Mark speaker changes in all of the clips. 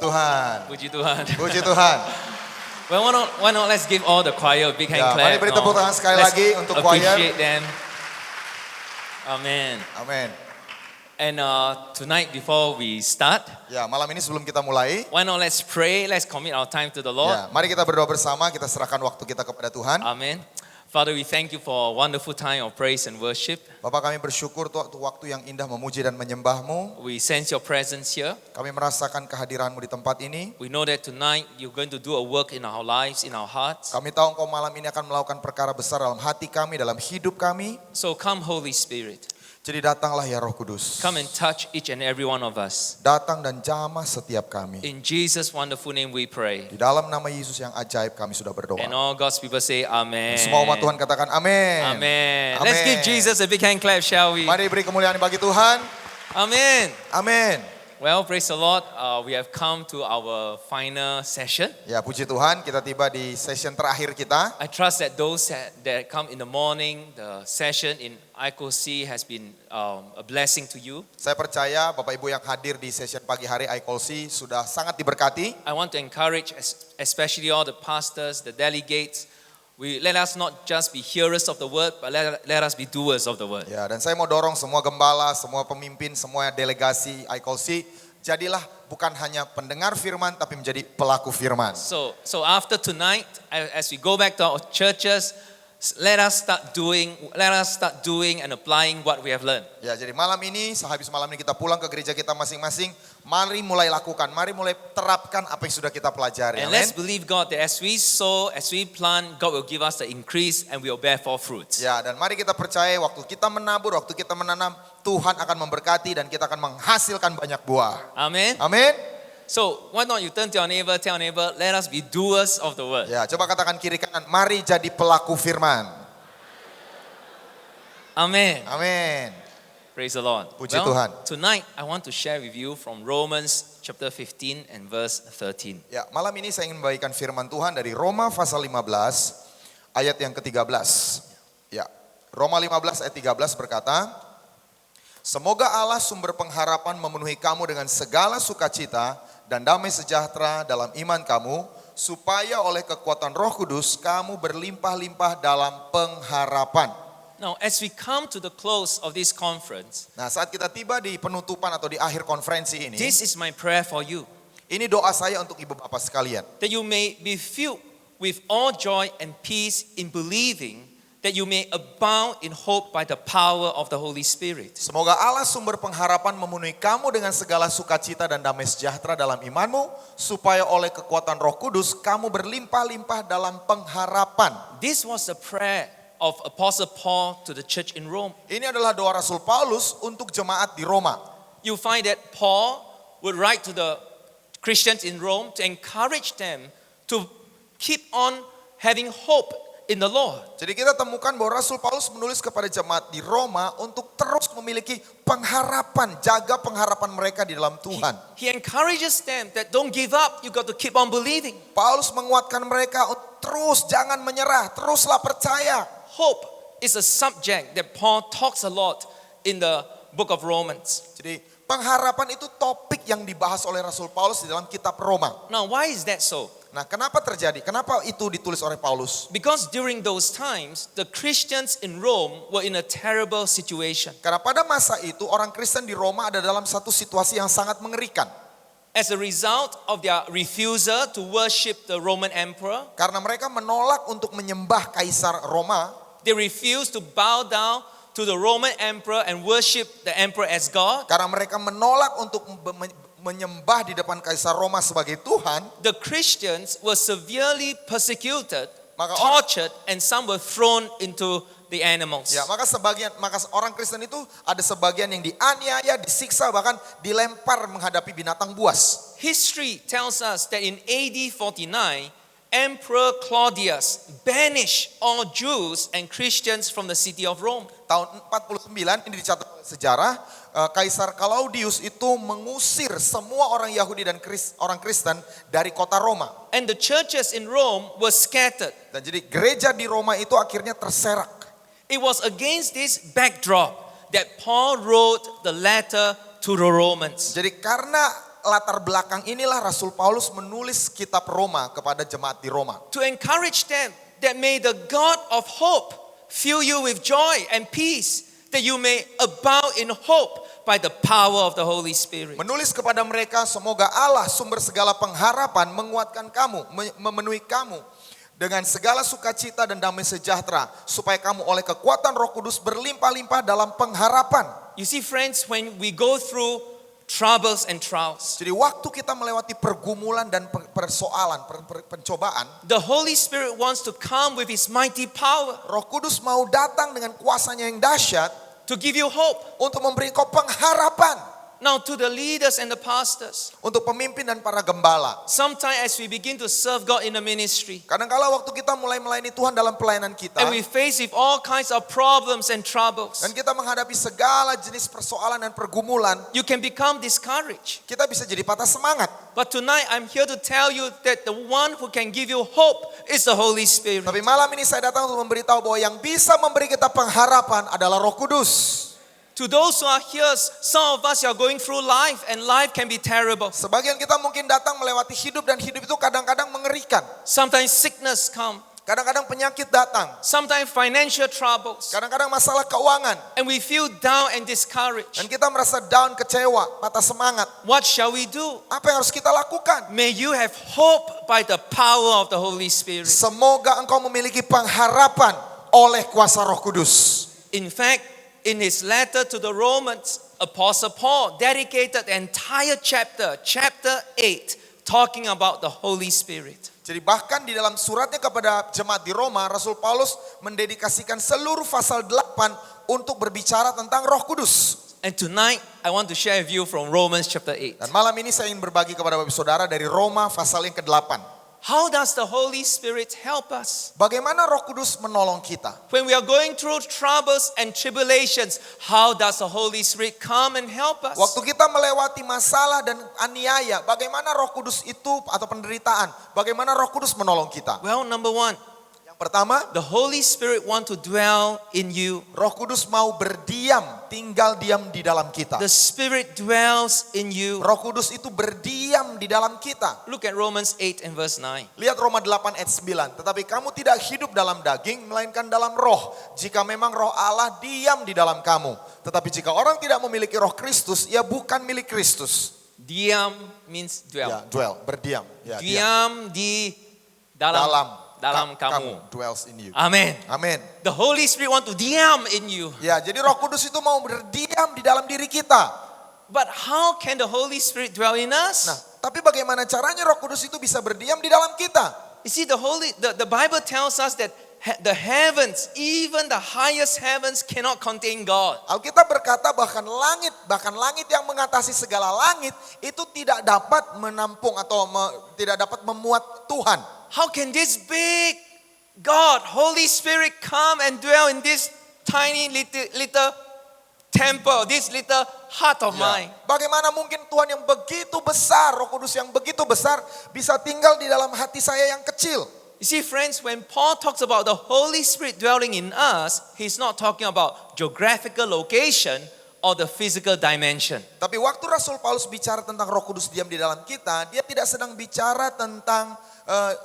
Speaker 1: Tuhan.
Speaker 2: Puji Tuhan.
Speaker 1: Puji Tuhan.
Speaker 2: Well, why not let's give all the choir a big hand
Speaker 1: Ya,
Speaker 2: clap.
Speaker 1: mari beri tepuk tangan sekali
Speaker 2: Let's
Speaker 1: lagi untuk choir.
Speaker 2: appreciate them. Amen.
Speaker 1: Amin.
Speaker 2: And tonight before we start,
Speaker 1: Ya, malam ini sebelum kita mulai,
Speaker 2: why not let's pray, let's commit our time to the Lord.
Speaker 1: ya, mari kita berdoa bersama, kita serahkan waktu kita kepada Tuhan.
Speaker 2: Amen. Father, we thank you for a wonderful time of praise and worship.
Speaker 1: Bapak, kami bersyukur untuk waktu yang indah memuji dan menyembah-Mu.
Speaker 2: We sense your presence here.
Speaker 1: Kami merasakan kehadiran-Mu di tempat ini.
Speaker 2: We know that tonight you're going to do a work in our lives, in our hearts.
Speaker 1: Kami tahu Engkau malam ini akan melakukan perkara besar dalam hati kami, dalam hidup kami.
Speaker 2: So come, Holy Spirit.
Speaker 1: Jadi datanglah ya Roh Kudus.
Speaker 2: Come and touch each and every one of us.
Speaker 1: Datang dan jamah setiap kami.
Speaker 2: In Jesus' wonderful name we pray.
Speaker 1: Di dalam nama Yesus yang ajaib kami sudah berdoa.
Speaker 2: And all God's people say amen.
Speaker 1: Semua umat Tuhan katakan amin.
Speaker 2: Amen.
Speaker 1: Amen.
Speaker 2: Let's give Jesus a big hand clap, shall we?
Speaker 1: Mari beri kemuliaan bagi Tuhan.
Speaker 2: Amen.
Speaker 1: Amin.
Speaker 2: Well, praise the Lord. We have come to our final session.
Speaker 1: Ya, puji Tuhan, kita tiba di session terakhir kita.
Speaker 2: I trust that those that come in the morning, the session in ICOC has been a blessing to you.
Speaker 1: Saya percaya Bapak Ibu yang hadir di session pagi hari ICOC sudah sangat diberkati.
Speaker 2: I want to encourage especially all the pastors, the delegates. Let us not just be hearers of the word, but let us be doers of the word.
Speaker 1: Ya, dan saya mau dorong semua gembala, semua pemimpin, semua delegasi ICOC, jadilah bukan hanya pendengar firman tapi menjadi pelaku firman.
Speaker 2: So after tonight, as we go back to our churches, let us start doing and applying what we have learned.
Speaker 1: Ya, jadi malam ini, sehabis malam ini kita pulang ke gereja kita masing-masing, mari mulai lakukan, mari mulai terapkan apa yang sudah kita pelajari.
Speaker 2: And
Speaker 1: Amen.
Speaker 2: let's believe God that as we sow, as we plant, God will give us the increase and we will bear forth fruits.
Speaker 1: Ya, dan mari kita percaya waktu kita menabur, waktu kita menanam, Tuhan akan memberkati dan kita akan menghasilkan banyak buah.
Speaker 2: Amen.
Speaker 1: Amin.
Speaker 2: So why not you turn to your neighbor, tell your neighbor, let us be doers of the word.
Speaker 1: Ya, coba katakan kiri kanan, mari jadi pelaku firman.
Speaker 2: Amen.
Speaker 1: Amin.
Speaker 2: Praise the Lord.
Speaker 1: Puji Tuhan.
Speaker 2: Tonight I want to share with you from Romans chapter 15 and verse 13.
Speaker 1: Ya, malam ini saya ingin membagikan firman Tuhan dari Roma pasal 15 ayat yang ke-13. Ya, Roma 15 ayat 13 berkata, semoga Allah sumber pengharapan memenuhi kamu dengan segala sukacita dan damai sejahtera dalam iman kamu, supaya oleh kekuatan Roh Kudus kamu berlimpah-limpah dalam pengharapan.
Speaker 2: Now, as we come to the close of this conference,
Speaker 1: Nah, saat kita tiba di penutupan atau di akhir konferensi ini,
Speaker 2: this is my prayer for you,
Speaker 1: ini doa saya untuk ibu bapak sekalian.
Speaker 2: that you may be filled with all joy and peace in believing, that you may abound in hope by the power of the Holy Spirit.
Speaker 1: Semoga Allah sumber pengharapan memenuhi kamu dengan segala sukacita dan damai sejahtera dalam imanmu, supaya oleh kekuatan Roh Kudus kamu berlimpah-limpah dalam pengharapan.
Speaker 2: This was the prayer of Apostle Paul to the church in Rome.
Speaker 1: Ini adalah doa Rasul Paulus untuk jemaat di Roma.
Speaker 2: You find that Paul would write to the Christians in Rome to encourage them to keep on having hope in the Lord.
Speaker 1: Jadi kita temukan bahwa Rasul Paulus menulis kepada jemaat di Roma untuk terus memiliki pengharapan, jaga pengharapan mereka di dalam Tuhan.
Speaker 2: He encourages them that don't give up, you got to keep on believing.
Speaker 1: Paulus menguatkan mereka untuk terus jangan menyerah, teruslah percaya.
Speaker 2: Hope is a subject that Paul talks a lot in the book of Romans.
Speaker 1: Jadi pengharapan itu topik yang dibahas oleh Rasul Paulus di dalam kitab Roma.
Speaker 2: Now, why is that so?
Speaker 1: Nah, kenapa terjadi? Kenapa itu ditulis oleh Paulus?
Speaker 2: Because during those times, the Christians in Rome were in a terrible situation.
Speaker 1: Karena pada masa itu orang Kristen di Roma ada dalam satu situasi yang sangat mengerikan.
Speaker 2: As a result of their refusal to worship the Roman emperor,
Speaker 1: Karena mereka menolak untuk menyembah Kaisar Roma,
Speaker 2: they refused to bow down to the Roman emperor and worship the emperor as God.
Speaker 1: karena mereka menolak untuk menyembah di depan Kaisar Roma sebagai Tuhan,
Speaker 2: The Christians were severely persecuted,
Speaker 1: Maka
Speaker 2: tortured, and some were thrown into the animals.
Speaker 1: ya maka orang Kristen itu ada sebagian yang dianiaya, disiksa, bahkan dilempar menghadapi binatang buas.
Speaker 2: History tells us that in AD 49, Emperor Claudius banished all Jews and Christians from the city of Rome.
Speaker 1: Tahun 49 ini dicatat oleh sejarah, Kaisar Claudius itu mengusir semua orang Yahudi dan orang Kristen dari kota Roma.
Speaker 2: And the churches in Rome were scattered.
Speaker 1: Dan jadi gereja di Roma itu akhirnya terserak.
Speaker 2: It was against this backdrop that Paul wrote the letter to the Romans.
Speaker 1: Jadi karena latar belakang inilah Rasul Paulus menulis kitab Roma kepada jemaat di Roma.
Speaker 2: To encourage them that may the God of hope fill you with joy and peace, that you may abound in hope by the power of the Holy Spirit.
Speaker 1: Menulis kepada mereka, semoga Allah sumber segala pengharapan menguatkan kamu, memenuhi kamu dengan segala sukacita dan damai sejahtera, supaya kamu oleh kekuatan Roh Kudus berlimpah-limpah dalam pengharapan.
Speaker 2: You see, friends, when we go through troubles and trials,
Speaker 1: Jadi waktu kita melewati pergumulan dan persoalan, pencobaan,
Speaker 2: the Holy Spirit wants to come with His mighty power
Speaker 1: Roh Kudus mau datang dengan kuasanya yang dahsyat
Speaker 2: to give you hope.
Speaker 1: untuk memberi kau pengharapan.
Speaker 2: Now, to the leaders and the pastors,
Speaker 1: Untuk pemimpin dan para gembala.
Speaker 2: sometimes as we begin to serve God in the ministry,
Speaker 1: Kadang-kala waktu kita mulai melayani Tuhan dalam pelayanan kita,
Speaker 2: and we face with all kinds of problems and troubles,
Speaker 1: dan kita menghadapi segala jenis persoalan dan pergumulan,
Speaker 2: you can become discouraged.
Speaker 1: kita bisa jadi patah semangat.
Speaker 2: But tonight I'm here to tell you that the one who can give you hope is the Holy Spirit.
Speaker 1: Tapi malam ini saya datang untuk memberitahu bahwa yang bisa memberi kita pengharapan adalah Roh Kudus.
Speaker 2: To those who are here, some of us are going through life and life can be terrible.
Speaker 1: Sebagian kita mungkin datang melewati hidup dan hidup itu kadang-kadang mengerikan.
Speaker 2: Sometimes sickness come,
Speaker 1: Kadang-kadang penyakit datang.
Speaker 2: sometimes financial troubles,
Speaker 1: Kadang-kadang masalah keuangan.
Speaker 2: and we feel down and discouraged.
Speaker 1: Dan kita merasa down, kecewa, patah semangat.
Speaker 2: What shall we do?
Speaker 1: Apa yang harus kita lakukan?
Speaker 2: May you have hope by the power of the Holy Spirit.
Speaker 1: Semoga engkau memiliki pengharapan oleh kuasa Roh Kudus.
Speaker 2: In fact, in his letter to the Romans, Apostle Paul dedicated the entire chapter 8, talking about the Holy Spirit.
Speaker 1: Jadi bahkan di dalam suratnya kepada jemaat di Roma, Rasul Paulus mendedikasikan seluruh pasal 8 untuk berbicara tentang Roh Kudus.
Speaker 2: And tonight, I want to share with you from Romans chapter 8.
Speaker 1: Dan malam ini saya ingin berbagi kepada Bapak Saudara dari Roma pasal yang ke-8.
Speaker 2: How does the Holy Spirit help us?
Speaker 1: Bagaimana Roh Kudus menolong kita?
Speaker 2: When we are going through troubles and tribulations, how does the Holy Spirit come and help us?
Speaker 1: Waktu kita melewati masalah dan aniaya, bagaimana Roh Kudus itu atau penderitaan? Bagaimana Roh Kudus menolong kita?
Speaker 2: Well, number one,
Speaker 1: Yang pertama,
Speaker 2: the Holy Spirit want to dwell in you.
Speaker 1: Roh Kudus mau berdiam, tinggal diam di dalam kita.
Speaker 2: The Spirit dwells in you.
Speaker 1: Roh Kudus itu berdiam di dalam kita.
Speaker 2: Look at Romans 8 and verse 9.
Speaker 1: Lihat Roma 8 ayat 9. Tetapi kamu tidak hidup dalam daging, melainkan dalam roh. Jika memang roh Allah diam di dalam kamu. Tetapi jika orang tidak memiliki roh Kristus, ia bukan milik Kristus.
Speaker 2: Diam means dwell.
Speaker 1: Ya, dwell, berdiam. Ya, diam.
Speaker 2: Diam di dalam kamu.
Speaker 1: Dwells in you.
Speaker 2: Amen.
Speaker 1: Amin.
Speaker 2: The Holy Spirit want to diam in you.
Speaker 1: Ya, jadi Roh Kudus itu mau berdiam di dalam diri kita.
Speaker 2: But how can the Holy Spirit dwell in us?
Speaker 1: Nah, tapi bagaimana caranya Roh Kudus itu bisa berdiam di dalam kita?
Speaker 2: You see, the Bible tells us that the heavens, even the highest heavens, cannot contain God.
Speaker 1: Alkitab berkata bahkan langit yang mengatasi segala langit itu tidak dapat menampung atau tidak dapat memuat Tuhan.
Speaker 2: How can this big God, Holy Spirit, come and dwell in this tiny little temple, this little heart of mine?
Speaker 1: Bagaimana mungkin Tuhan yang begitu besar, Roh Kudus yang begitu besar bisa tinggal di dalam hati saya yang kecil?
Speaker 2: You see, friends, when Paul talks about the Holy Spirit dwelling in us, he's not talking about geographical location or the physical dimension.
Speaker 1: Tapi waktu Rasul Paulus bicara tentang Roh Kudus diam di dalam kita, dia tidak sedang bicara tentang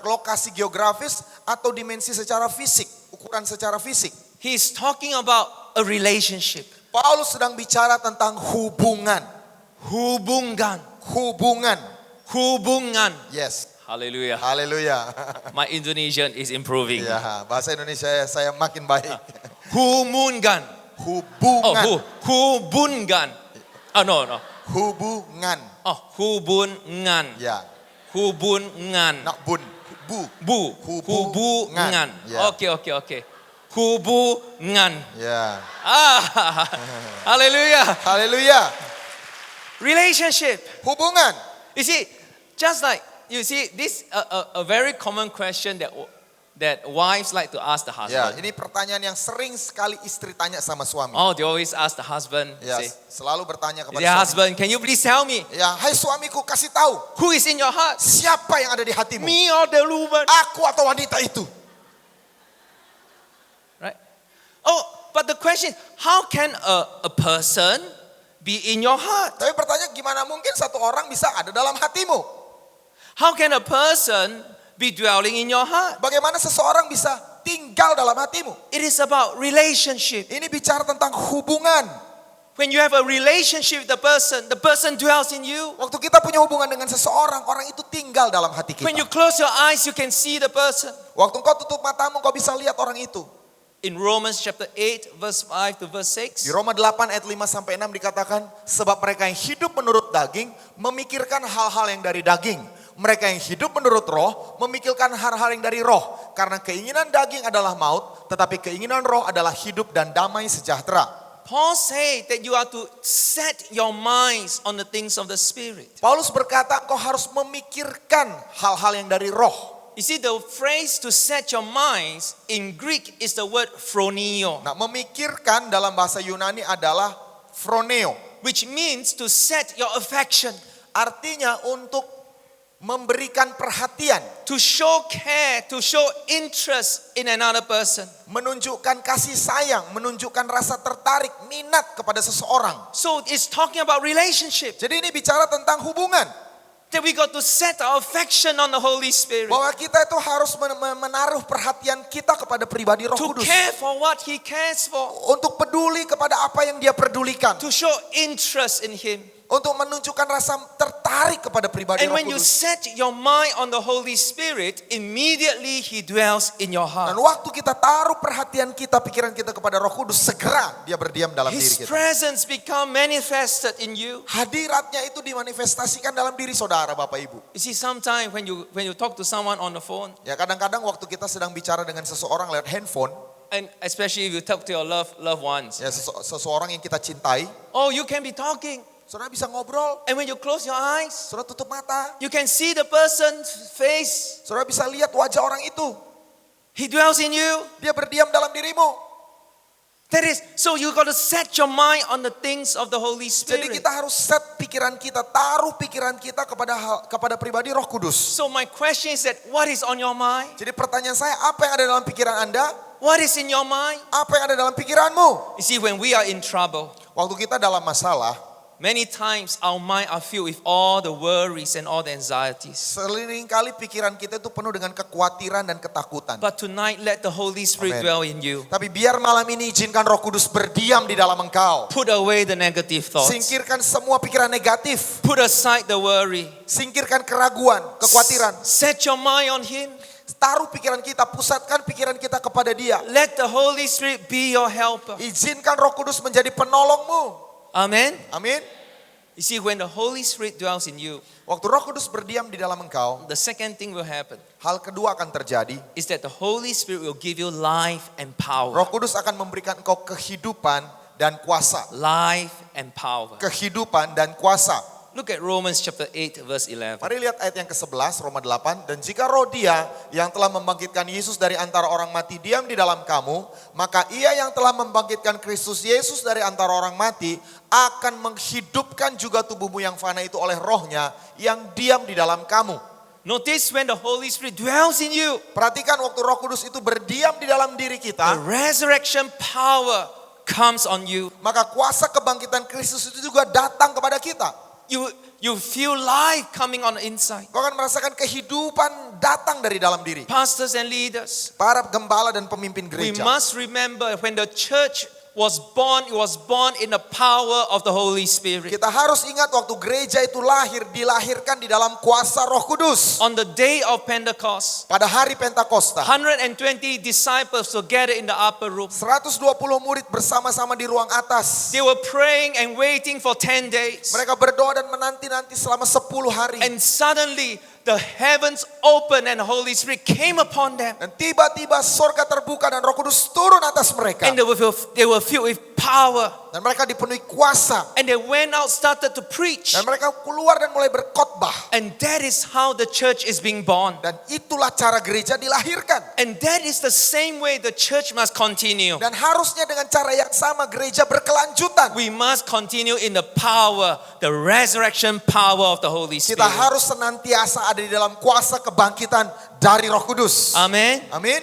Speaker 1: lokasi geografis atau dimensi secara fisik, ukuran secara fisik.
Speaker 2: He's talking about a relationship.
Speaker 1: Paulus sedang bicara tentang hubungan.
Speaker 2: Hubungan.
Speaker 1: Yes.
Speaker 2: Hallelujah.
Speaker 1: Haleluya.
Speaker 2: My Indonesian is improving.
Speaker 1: Ya, bahasa Indonesia saya makin baik.
Speaker 2: Hubungan.
Speaker 1: Hubungan.
Speaker 2: Hubungan. Oh, no.
Speaker 1: Hubungan.
Speaker 2: Oh, hubungan.
Speaker 1: Ya.
Speaker 2: Hubungan.
Speaker 1: Nak bun.
Speaker 2: Hubungan.
Speaker 1: Ya.
Speaker 2: Okay. Hubungan.
Speaker 1: Ya.
Speaker 2: Hallelujah.
Speaker 1: Haleluya.
Speaker 2: Relationship.
Speaker 1: Hubungan.
Speaker 2: You see, just like you see, this a very common question that wives like to ask the
Speaker 1: Ya,
Speaker 2: husband.
Speaker 1: ini pertanyaan yang sering sekali istri tanya sama suami.
Speaker 2: Oh, they always ask the husband.
Speaker 1: Ya,
Speaker 2: Say,
Speaker 1: selalu bertanya kepada
Speaker 2: "Dear
Speaker 1: suami.
Speaker 2: husband, can you please tell me
Speaker 1: Ya, hai suamiku, kasih tahu
Speaker 2: who is in your heart?
Speaker 1: siapa yang ada di hatimu?
Speaker 2: Me or the woman?"
Speaker 1: Aku atau wanita itu?
Speaker 2: Right? Oh, but the question is, how can a person be in your heart?
Speaker 1: Tapi pertanyaan, gimana mungkin satu orang bisa ada dalam hatimu?
Speaker 2: How can a person be dwelling in your heart?
Speaker 1: Bagaimana seseorang bisa tinggal dalam hatimu?
Speaker 2: It is about relationship.
Speaker 1: Ini bicara tentang hubungan.
Speaker 2: When you have a relationship with the person dwells in you.
Speaker 1: Waktu kita punya hubungan dengan seseorang, orang itu tinggal dalam hati
Speaker 2: When you
Speaker 1: kita.
Speaker 2: close your eyes, you can see the person.
Speaker 1: Waktu engkau tutup matamu, engkau bisa lihat orang itu.
Speaker 2: In Romans chapter 8, verse 5 to verse 6.
Speaker 1: Di Roma 8 ayat 5 sampai 6 dikatakan, sebab mereka yang hidup menurut daging memikirkan hal-hal yang dari daging. Mereka yang hidup menurut roh memikirkan hal-hal yang dari roh. Karena keinginan daging adalah maut, tetapi keinginan roh adalah hidup dan damai sejahtera.
Speaker 2: Paul said that you are to set your minds on the things of the Spirit.
Speaker 1: Paulus berkata, engkau harus memikirkan hal-hal yang dari roh.
Speaker 2: You see, the phrase to set your minds in Greek is the word phroneo,
Speaker 1: Nah, memikirkan dalam bahasa Yunani adalah phroneo.
Speaker 2: which means to set your affection,
Speaker 1: Artinya untuk memberikan perhatian,
Speaker 2: to show care, to show interest in another person.
Speaker 1: menunjukkan kasih sayang, menunjukkan rasa tertarik, minat kepada seseorang.
Speaker 2: So it's talking about relationship.
Speaker 1: Jadi ini bicara tentang hubungan.
Speaker 2: That we got to set our affection on the Holy Spirit.
Speaker 1: Bahwa kita itu harus menaruh perhatian kita kepada pribadi Roh
Speaker 2: To
Speaker 1: Kudus.
Speaker 2: care for what He cares for.
Speaker 1: Untuk peduli kepada apa yang dia pedulikan.
Speaker 2: To show interest in Him.
Speaker 1: Untuk menunjukkan rasa tertarik kepada pribadi
Speaker 2: And
Speaker 1: Roh
Speaker 2: when you
Speaker 1: Kudus.
Speaker 2: set your mind on the Holy Spirit, immediately He dwells in your
Speaker 1: Dan
Speaker 2: heart.
Speaker 1: waktu kita taruh perhatian kita, pikiran kita kepada Roh Kudus, segera dia berdiam dalam diri
Speaker 2: His
Speaker 1: kita.
Speaker 2: presence become manifested in you.
Speaker 1: Hadiratnya itu dimanifestasikan dalam diri saudara, Bapak Ibu.
Speaker 2: You see, sometimes when you talk to someone on the phone,
Speaker 1: Ya, kadang-kadang waktu kita sedang bicara dengan seseorang lewat handphone,
Speaker 2: and especially if you talk to your loved ones,
Speaker 1: ya seseorang yang kita cintai,
Speaker 2: oh, you can be talking.
Speaker 1: saudara bisa ngobrol,
Speaker 2: And when you close your eyes,
Speaker 1: saudara tutup mata,
Speaker 2: you can see the person's face.
Speaker 1: saudara bisa lihat wajah orang itu.
Speaker 2: He dwells in you.
Speaker 1: Dia berdiam dalam dirimu.
Speaker 2: That is, so you got to set your mind on the things of the Holy
Speaker 1: Jadi
Speaker 2: Spirit.
Speaker 1: kita harus set pikiran kita, taruh pikiran kita kepada pribadi Roh Kudus.
Speaker 2: So my question is that what is on your mind?
Speaker 1: Jadi pertanyaan saya, apa yang ada dalam pikiran Anda?
Speaker 2: What is in your mind?
Speaker 1: Apa yang ada dalam pikiranmu?
Speaker 2: You see, when we are in trouble,
Speaker 1: Waktu kita dalam masalah,
Speaker 2: many times our mind are filled with all the worries and all the anxieties.
Speaker 1: seringkali pikiran kita itu penuh dengan kekhawatiran dan ketakutan.
Speaker 2: But tonight, let the Holy Spirit
Speaker 1: Amen.
Speaker 2: dwell in you.
Speaker 1: Tapi biar malam ini izinkan Roh Kudus berdiam di dalam engkau.
Speaker 2: Put away the negative thoughts.
Speaker 1: Singkirkan semua pikiran negatif.
Speaker 2: Put aside the worry.
Speaker 1: Singkirkan keraguan, kekhawatiran.
Speaker 2: Set your mind on Him.
Speaker 1: Taruh pikiran kita, pusatkan pikiran kita kepada Dia.
Speaker 2: Let the Holy Spirit be your helper.
Speaker 1: Izinkan Roh Kudus menjadi penolongmu.
Speaker 2: Amen.
Speaker 1: Amin.
Speaker 2: You see, when the Holy Spirit dwells in you,
Speaker 1: Waktu Roh Kudus berdiam di dalam engkau,
Speaker 2: the second thing will happen
Speaker 1: hal kedua akan terjadi.
Speaker 2: is that the Holy Spirit will give you life and power.
Speaker 1: Roh Kudus akan memberikan engkau kehidupan dan kuasa.
Speaker 2: Life and power.
Speaker 1: Kehidupan dan kuasa.
Speaker 2: Look at Romans chapter 8 verse 11.
Speaker 1: Mari lihat ayat yang ke-11 Roma 8. Dan jika roh Dia yang telah membangkitkan Yesus dari antara orang mati diam di dalam kamu, maka Ia yang telah membangkitkan Kristus Yesus dari antara orang mati akan menghidupkan juga tubuhmu yang fana itu oleh rohnya yang diam di dalam kamu.
Speaker 2: Notice when the Holy Spirit dwells in you,
Speaker 1: Perhatikan waktu Roh Kudus itu berdiam di dalam diri
Speaker 2: the
Speaker 1: kita,
Speaker 2: resurrection power comes on you.
Speaker 1: maka kuasa kebangkitan Kristus itu juga datang kepada kita.
Speaker 2: You feel life coming on the inside.
Speaker 1: Kau akan merasakan kehidupan datang dari dalam diri.
Speaker 2: Pastors and leaders,
Speaker 1: Para gembala dan pemimpin
Speaker 2: we
Speaker 1: gereja.
Speaker 2: must remember when the church was born, it was born in the power of the Holy Spirit.
Speaker 1: Kita harus ingat waktu gereja itu dilahirkan di dalam kuasa Roh Kudus.
Speaker 2: On the day of Pentecost,
Speaker 1: Pada hari Pentakosta,
Speaker 2: 120 disciples were gathered in the upper room.
Speaker 1: 120 murid bersama-sama di ruang atas.
Speaker 2: They were praying and waiting for 10 days.
Speaker 1: Mereka berdoa dan menanti-nanti selama 10 hari.
Speaker 2: And suddenly the heavens opened and the Holy Spirit came upon them.
Speaker 1: Dan tiba-tiba surga terbuka dan Roh Kudus turun atas mereka.
Speaker 2: And they were filled with power.
Speaker 1: Dan mereka dipenuhi kuasa.
Speaker 2: And they went out, started to preach.
Speaker 1: Dan mereka keluar dan mulai berkhotbah.
Speaker 2: And that is how the church is being born.
Speaker 1: Dan itulah cara gereja dilahirkan.
Speaker 2: And that is the same way the church must continue.
Speaker 1: Dan harusnya dengan cara yang sama gereja berkelanjutan.
Speaker 2: We must continue in the power, the resurrection power of the Holy
Speaker 1: Kita
Speaker 2: Spirit.
Speaker 1: harus senantiasa ada di dalam kuasa kebangkitan dari Roh Kudus.
Speaker 2: Amen.
Speaker 1: Amin.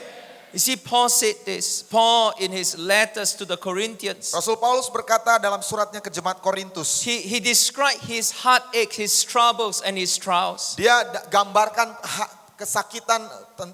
Speaker 2: You see, Paul said this. Paul, in his letters to the Corinthians,
Speaker 1: Rasul Paulus berkata dalam suratnya ke jemaat Korintus,
Speaker 2: he described his heartache, his troubles, and his trials.
Speaker 1: dia gambarkan kesakitan,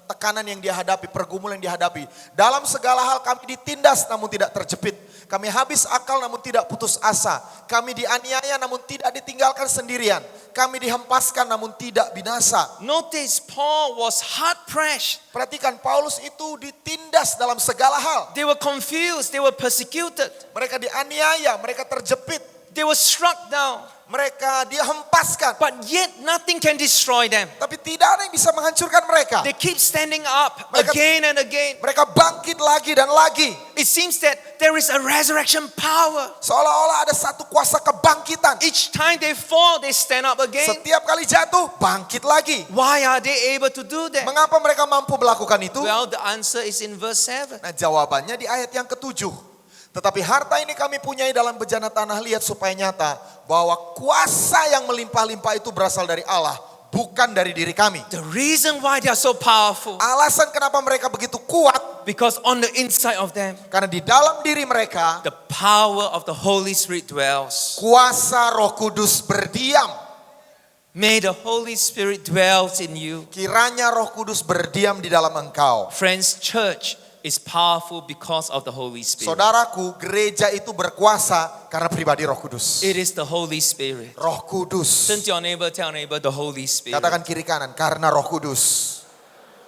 Speaker 1: tekanan yang dia hadapi, pergumulan yang dihadapi. Dalam segala hal kami ditindas namun tidak terjepit. Kami habis akal namun tidak putus asa. Kami dianiaya namun tidak ditinggalkan sendirian. Kami dihempaskan namun tidak binasa.
Speaker 2: Notice Paul was hard pressed.
Speaker 1: Perhatikan, Paulus itu ditindas dalam segala hal.
Speaker 2: They were confused. They were persecuted.
Speaker 1: Mereka dianiaya, mereka terjepit.
Speaker 2: They were struck down.
Speaker 1: Mereka dihempaskan.
Speaker 2: But yet nothing can destroy them.
Speaker 1: Tapi tidak ada yang bisa menghancurkan mereka.
Speaker 2: They keep standing up
Speaker 1: Mereka-
Speaker 2: again and again.
Speaker 1: Mereka bangkit lagi dan lagi.
Speaker 2: It seems that there is a resurrection power.
Speaker 1: Seolah-olah ada satu kuasa kebangkitan.
Speaker 2: Each time they fall, they stand up again.
Speaker 1: Setiap kali jatuh, bangkit lagi.
Speaker 2: Why are they able to do that?
Speaker 1: Mengapa mereka mampu melakukan itu?
Speaker 2: Well, the answer is in verse 7.
Speaker 1: Nah, jawabannya di ayat yang ke-7. Tetapi harta ini kami punyai dalam bejana tanah liat supaya nyata bahwa kuasa yang melimpah-limpah itu berasal dari Allah, bukan dari diri kami.
Speaker 2: The reason why they are so powerful,
Speaker 1: Alasan kenapa mereka begitu kuat,
Speaker 2: because on the inside of them,
Speaker 1: karena di dalam diri mereka
Speaker 2: the power of the Holy Spirit dwells.
Speaker 1: kuasa Roh Kudus berdiam.
Speaker 2: May the Holy Spirit dwells in you.
Speaker 1: Kiranya Roh Kudus berdiam di dalam engkau.
Speaker 2: Friends, church is powerful because of the Holy Spirit.
Speaker 1: Saudaraku, gereja itu berkuasa karena pribadi Roh Kudus.
Speaker 2: It is the Holy Spirit.
Speaker 1: Roh Kudus.
Speaker 2: Turn to your neighbor, tell your neighbor, the Holy Spirit.
Speaker 1: Katakan kiri kanan, karena Roh Kudus.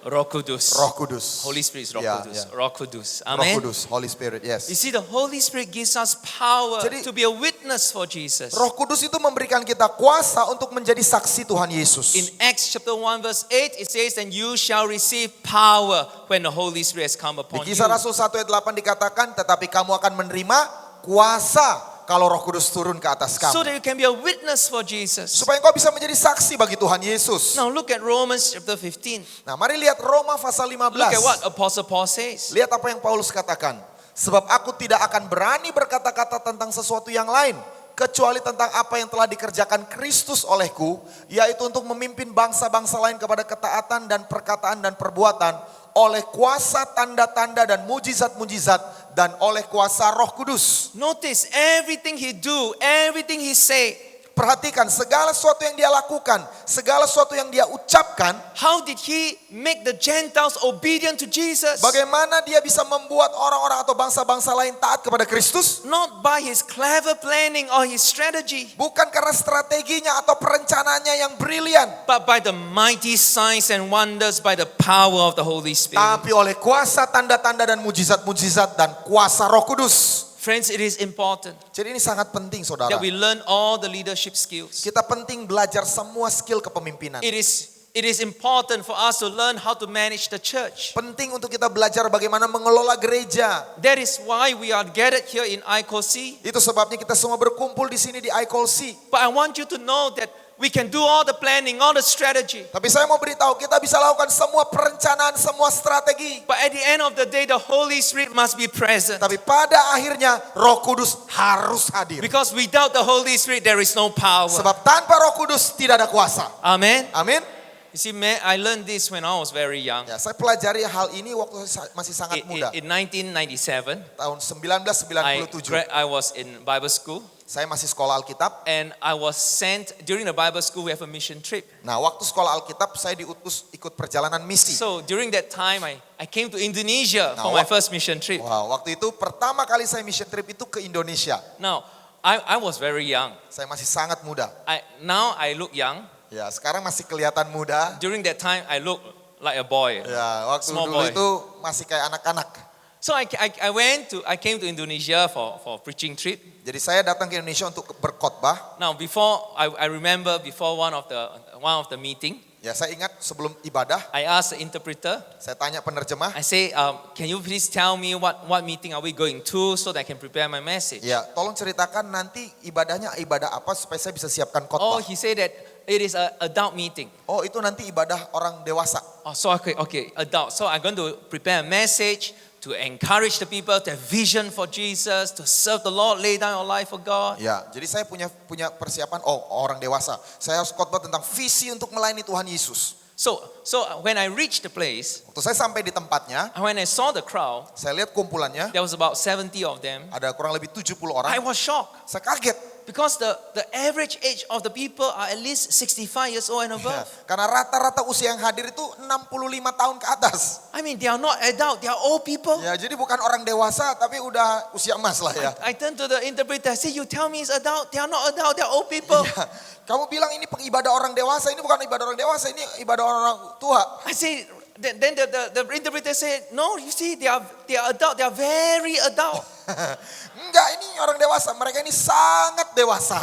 Speaker 2: Roh Kudus.
Speaker 1: Roh Kudus.
Speaker 2: Holy Spirit is Roh
Speaker 1: Ya,
Speaker 2: Kudus.
Speaker 1: ya.
Speaker 2: Roh Kudus.
Speaker 1: Roh
Speaker 2: Amen.
Speaker 1: Kudus, Holy Spirit,
Speaker 2: You
Speaker 1: yes.
Speaker 2: see, the Holy Spirit gives us power
Speaker 1: Jadi-
Speaker 2: to be a witness for Jesus.
Speaker 1: Roh Kudus itu memberikan kita kuasa untuk menjadi saksi Tuhan Yesus.
Speaker 2: In Acts chapter 1 verse 8, it says, and you shall receive power when the Holy Spirit has come
Speaker 1: Di
Speaker 2: upon you.
Speaker 1: Kisah Rasul 1 ayat 8 dikatakan, tetapi kamu akan menerima kuasa kalau Roh Kudus turun ke atas
Speaker 2: So
Speaker 1: kamu.
Speaker 2: that you can be a witness for Jesus.
Speaker 1: Supaya engkau bisa menjadi saksi bagi Tuhan Yesus.
Speaker 2: Now look at Romans chapter 15.
Speaker 1: Nah, mari lihat Roma pasal 15.
Speaker 2: Look at what Apostle Paul says.
Speaker 1: Lihat apa yang Paulus katakan. Sebab aku tidak akan berani berkata-kata tentang sesuatu yang lain, kecuali tentang apa yang telah dikerjakan Kristus olehku, yaitu untuk memimpin bangsa-bangsa lain kepada ketaatan dan perkataan dan perbuatan, oleh kuasa tanda-tanda dan mujizat-mujizat, dan oleh kuasa Roh Kudus.
Speaker 2: Notice everything he do, everything he say.
Speaker 1: Perhatikan segala sesuatu yang dia lakukan, segala sesuatu yang dia ucapkan,
Speaker 2: How did he make the Gentiles obedient to Jesus?
Speaker 1: bagaimana dia bisa membuat orang-orang atau bangsa-bangsa lain taat kepada Kristus?
Speaker 2: Not by his clever planning or his strategy,
Speaker 1: Bukan karena strateginya atau perencanaannya yang brilian,
Speaker 2: but by the mighty signs and wonders by the power of the Holy Spirit.
Speaker 1: tapi oleh kuasa tanda-tanda dan mujizat-mujizat dan kuasa Roh Kudus.
Speaker 2: Friends, it is important
Speaker 1: Jadi ini sangat penting, saudara.
Speaker 2: that we learn all the leadership skills.
Speaker 1: Kita penting belajar semua skill kepemimpinan.
Speaker 2: It is important for us to learn how to manage the church.
Speaker 1: Penting untuk kita belajar bagaimana mengelola gereja.
Speaker 2: That is why we are gathered here in ICOC.
Speaker 1: Itu sebabnya kita semua berkumpul di sini di ICOLC.
Speaker 2: But I want you to know that we can do all the planning, all the strategy.
Speaker 1: Tapi saya mau beritahu, kita bisa lakukan semua perencanaan, semua strategi.
Speaker 2: But at the end of the day, the Holy Spirit must be present.
Speaker 1: Tapi pada akhirnya Roh Kudus harus hadir.
Speaker 2: Because without the Holy Spirit, there is no power.
Speaker 1: Sebab tanpa Roh Kudus tidak ada kuasa.
Speaker 2: Amen.
Speaker 1: Amin.
Speaker 2: You see, I learned this when I was very young.
Speaker 1: Ya, saya pelajari hal ini waktu saya masih sangat muda.
Speaker 2: In 1997,
Speaker 1: Tahun 1997.
Speaker 2: I was in Bible school.
Speaker 1: Saya masih sekolah Alkitab.
Speaker 2: And I was sent, during the Bible school, we have a mission trip.
Speaker 1: Nah, waktu sekolah Alkitab saya diutus ikut perjalanan misi.
Speaker 2: So during that time, I came to Indonesia
Speaker 1: Now,
Speaker 2: for my first mission trip.
Speaker 1: Wow, waktu itu pertama kali saya mission trip itu ke Indonesia.
Speaker 2: Now, I was very young.
Speaker 1: Saya masih sangat muda.
Speaker 2: Now I look young.
Speaker 1: Ya, sekarang masih kelihatan muda.
Speaker 2: During that time, I look like a boy.
Speaker 1: Ya, waktu
Speaker 2: Small
Speaker 1: dulu
Speaker 2: boy.
Speaker 1: itu masih kayak anak-anak.
Speaker 2: So I came to Indonesia for preaching trip.
Speaker 1: Jadi saya datang ke Indonesia untuk berkhotbah.
Speaker 2: Now before I remember before one of the meeting,
Speaker 1: Ya, saya ingat sebelum ibadah,
Speaker 2: I asked the interpreter.
Speaker 1: saya tanya penerjemah.
Speaker 2: I say, can you please tell me what meeting are we going to so that I can prepare my message?
Speaker 1: Ya, tolong ceritakan nanti ibadahnya ibadah apa supaya saya bisa siapkan
Speaker 2: Oh,
Speaker 1: khotbah.
Speaker 2: he said that it is a adult meeting.
Speaker 1: Oh, itu nanti ibadah orang dewasa.
Speaker 2: Oh, so okay, adult. So I'm going to prepare a message to encourage the people to have vision for Jesus, to serve the Lord, lay down your life for God.
Speaker 1: Ya, jadi saya punya persiapan. Oh, orang dewasa. Saya harus khotbah tentang visi untuk melayani Tuhan Yesus.
Speaker 2: So when I reached the place,
Speaker 1: Waktu saya sampai di tempatnya,
Speaker 2: when I saw the crowd,
Speaker 1: saya lihat kumpulannya,
Speaker 2: there was about 70 of them.
Speaker 1: ada kurang lebih 70
Speaker 2: I
Speaker 1: orang.
Speaker 2: was shocked
Speaker 1: Saya kaget.
Speaker 2: because the average age of the people are at least 65 years old and
Speaker 1: Ya,
Speaker 2: above.
Speaker 1: karena rata-rata usia yang hadir itu 65 tahun ke atas.
Speaker 2: I mean, they are not adult, they are old people.
Speaker 1: Ya, jadi bukan orang dewasa tapi udah usia emas lah ya.
Speaker 2: I turned to the interpreter, I said, you tell me it's adult, they are not adult, they are old people.
Speaker 1: Ya, kamu bilang ini ibadah orang dewasa, ini bukan ibadah orang dewasa, ini ibadah orang tua.
Speaker 2: I say, then the interpreter said, no, you see, they are adult, they are very adult.
Speaker 1: Enggak, ini orang dewasa, mereka ini sangat dewasa.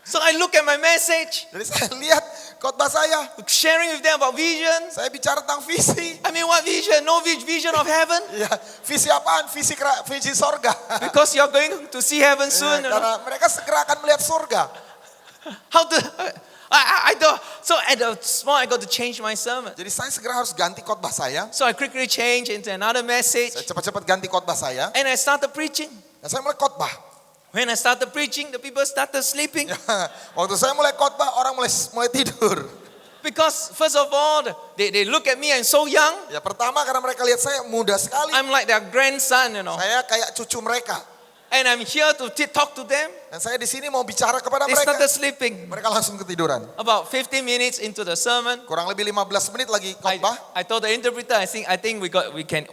Speaker 2: So I look at my message,
Speaker 1: Jadi saya lihat khotbah saya,
Speaker 2: sharing with them about vision.
Speaker 1: saya bicara tentang visi.
Speaker 2: I mean, what vision? No vision of heaven?
Speaker 1: Ya, visi apaan? Visi sorga.
Speaker 2: Because you're going to see heaven
Speaker 1: Ya,
Speaker 2: soon. You know?
Speaker 1: karena mereka segera akan melihat surga.
Speaker 2: How to? I don't. So at the small, I got to change my sermon.
Speaker 1: Jadi saya segera harus ganti khotbah saya.
Speaker 2: So I quickly changed into another message,
Speaker 1: Saya cepat-cepat ganti khotbah saya.
Speaker 2: and I started preaching.
Speaker 1: Dan saya mulai khotbah.
Speaker 2: When I started preaching, the people started sleeping.
Speaker 1: Ya, waktu saya mulai khotbah, orang mulai tidur.
Speaker 2: Because first of all, they look at me and so young.
Speaker 1: Ya pertama karena mereka lihat saya muda sekali.
Speaker 2: I'm like their grandson, you know.
Speaker 1: Saya kayak cucu mereka.
Speaker 2: And I'm here to talk to them.
Speaker 1: Dan saya di sini mau bicara kepada
Speaker 2: They
Speaker 1: mereka.
Speaker 2: started sleeping.
Speaker 1: Mereka langsung ketiduran.
Speaker 2: About 15 minutes into the sermon,
Speaker 1: Kurang lebih 15 menit lagi khotbah.
Speaker 2: I told the interpreter, I think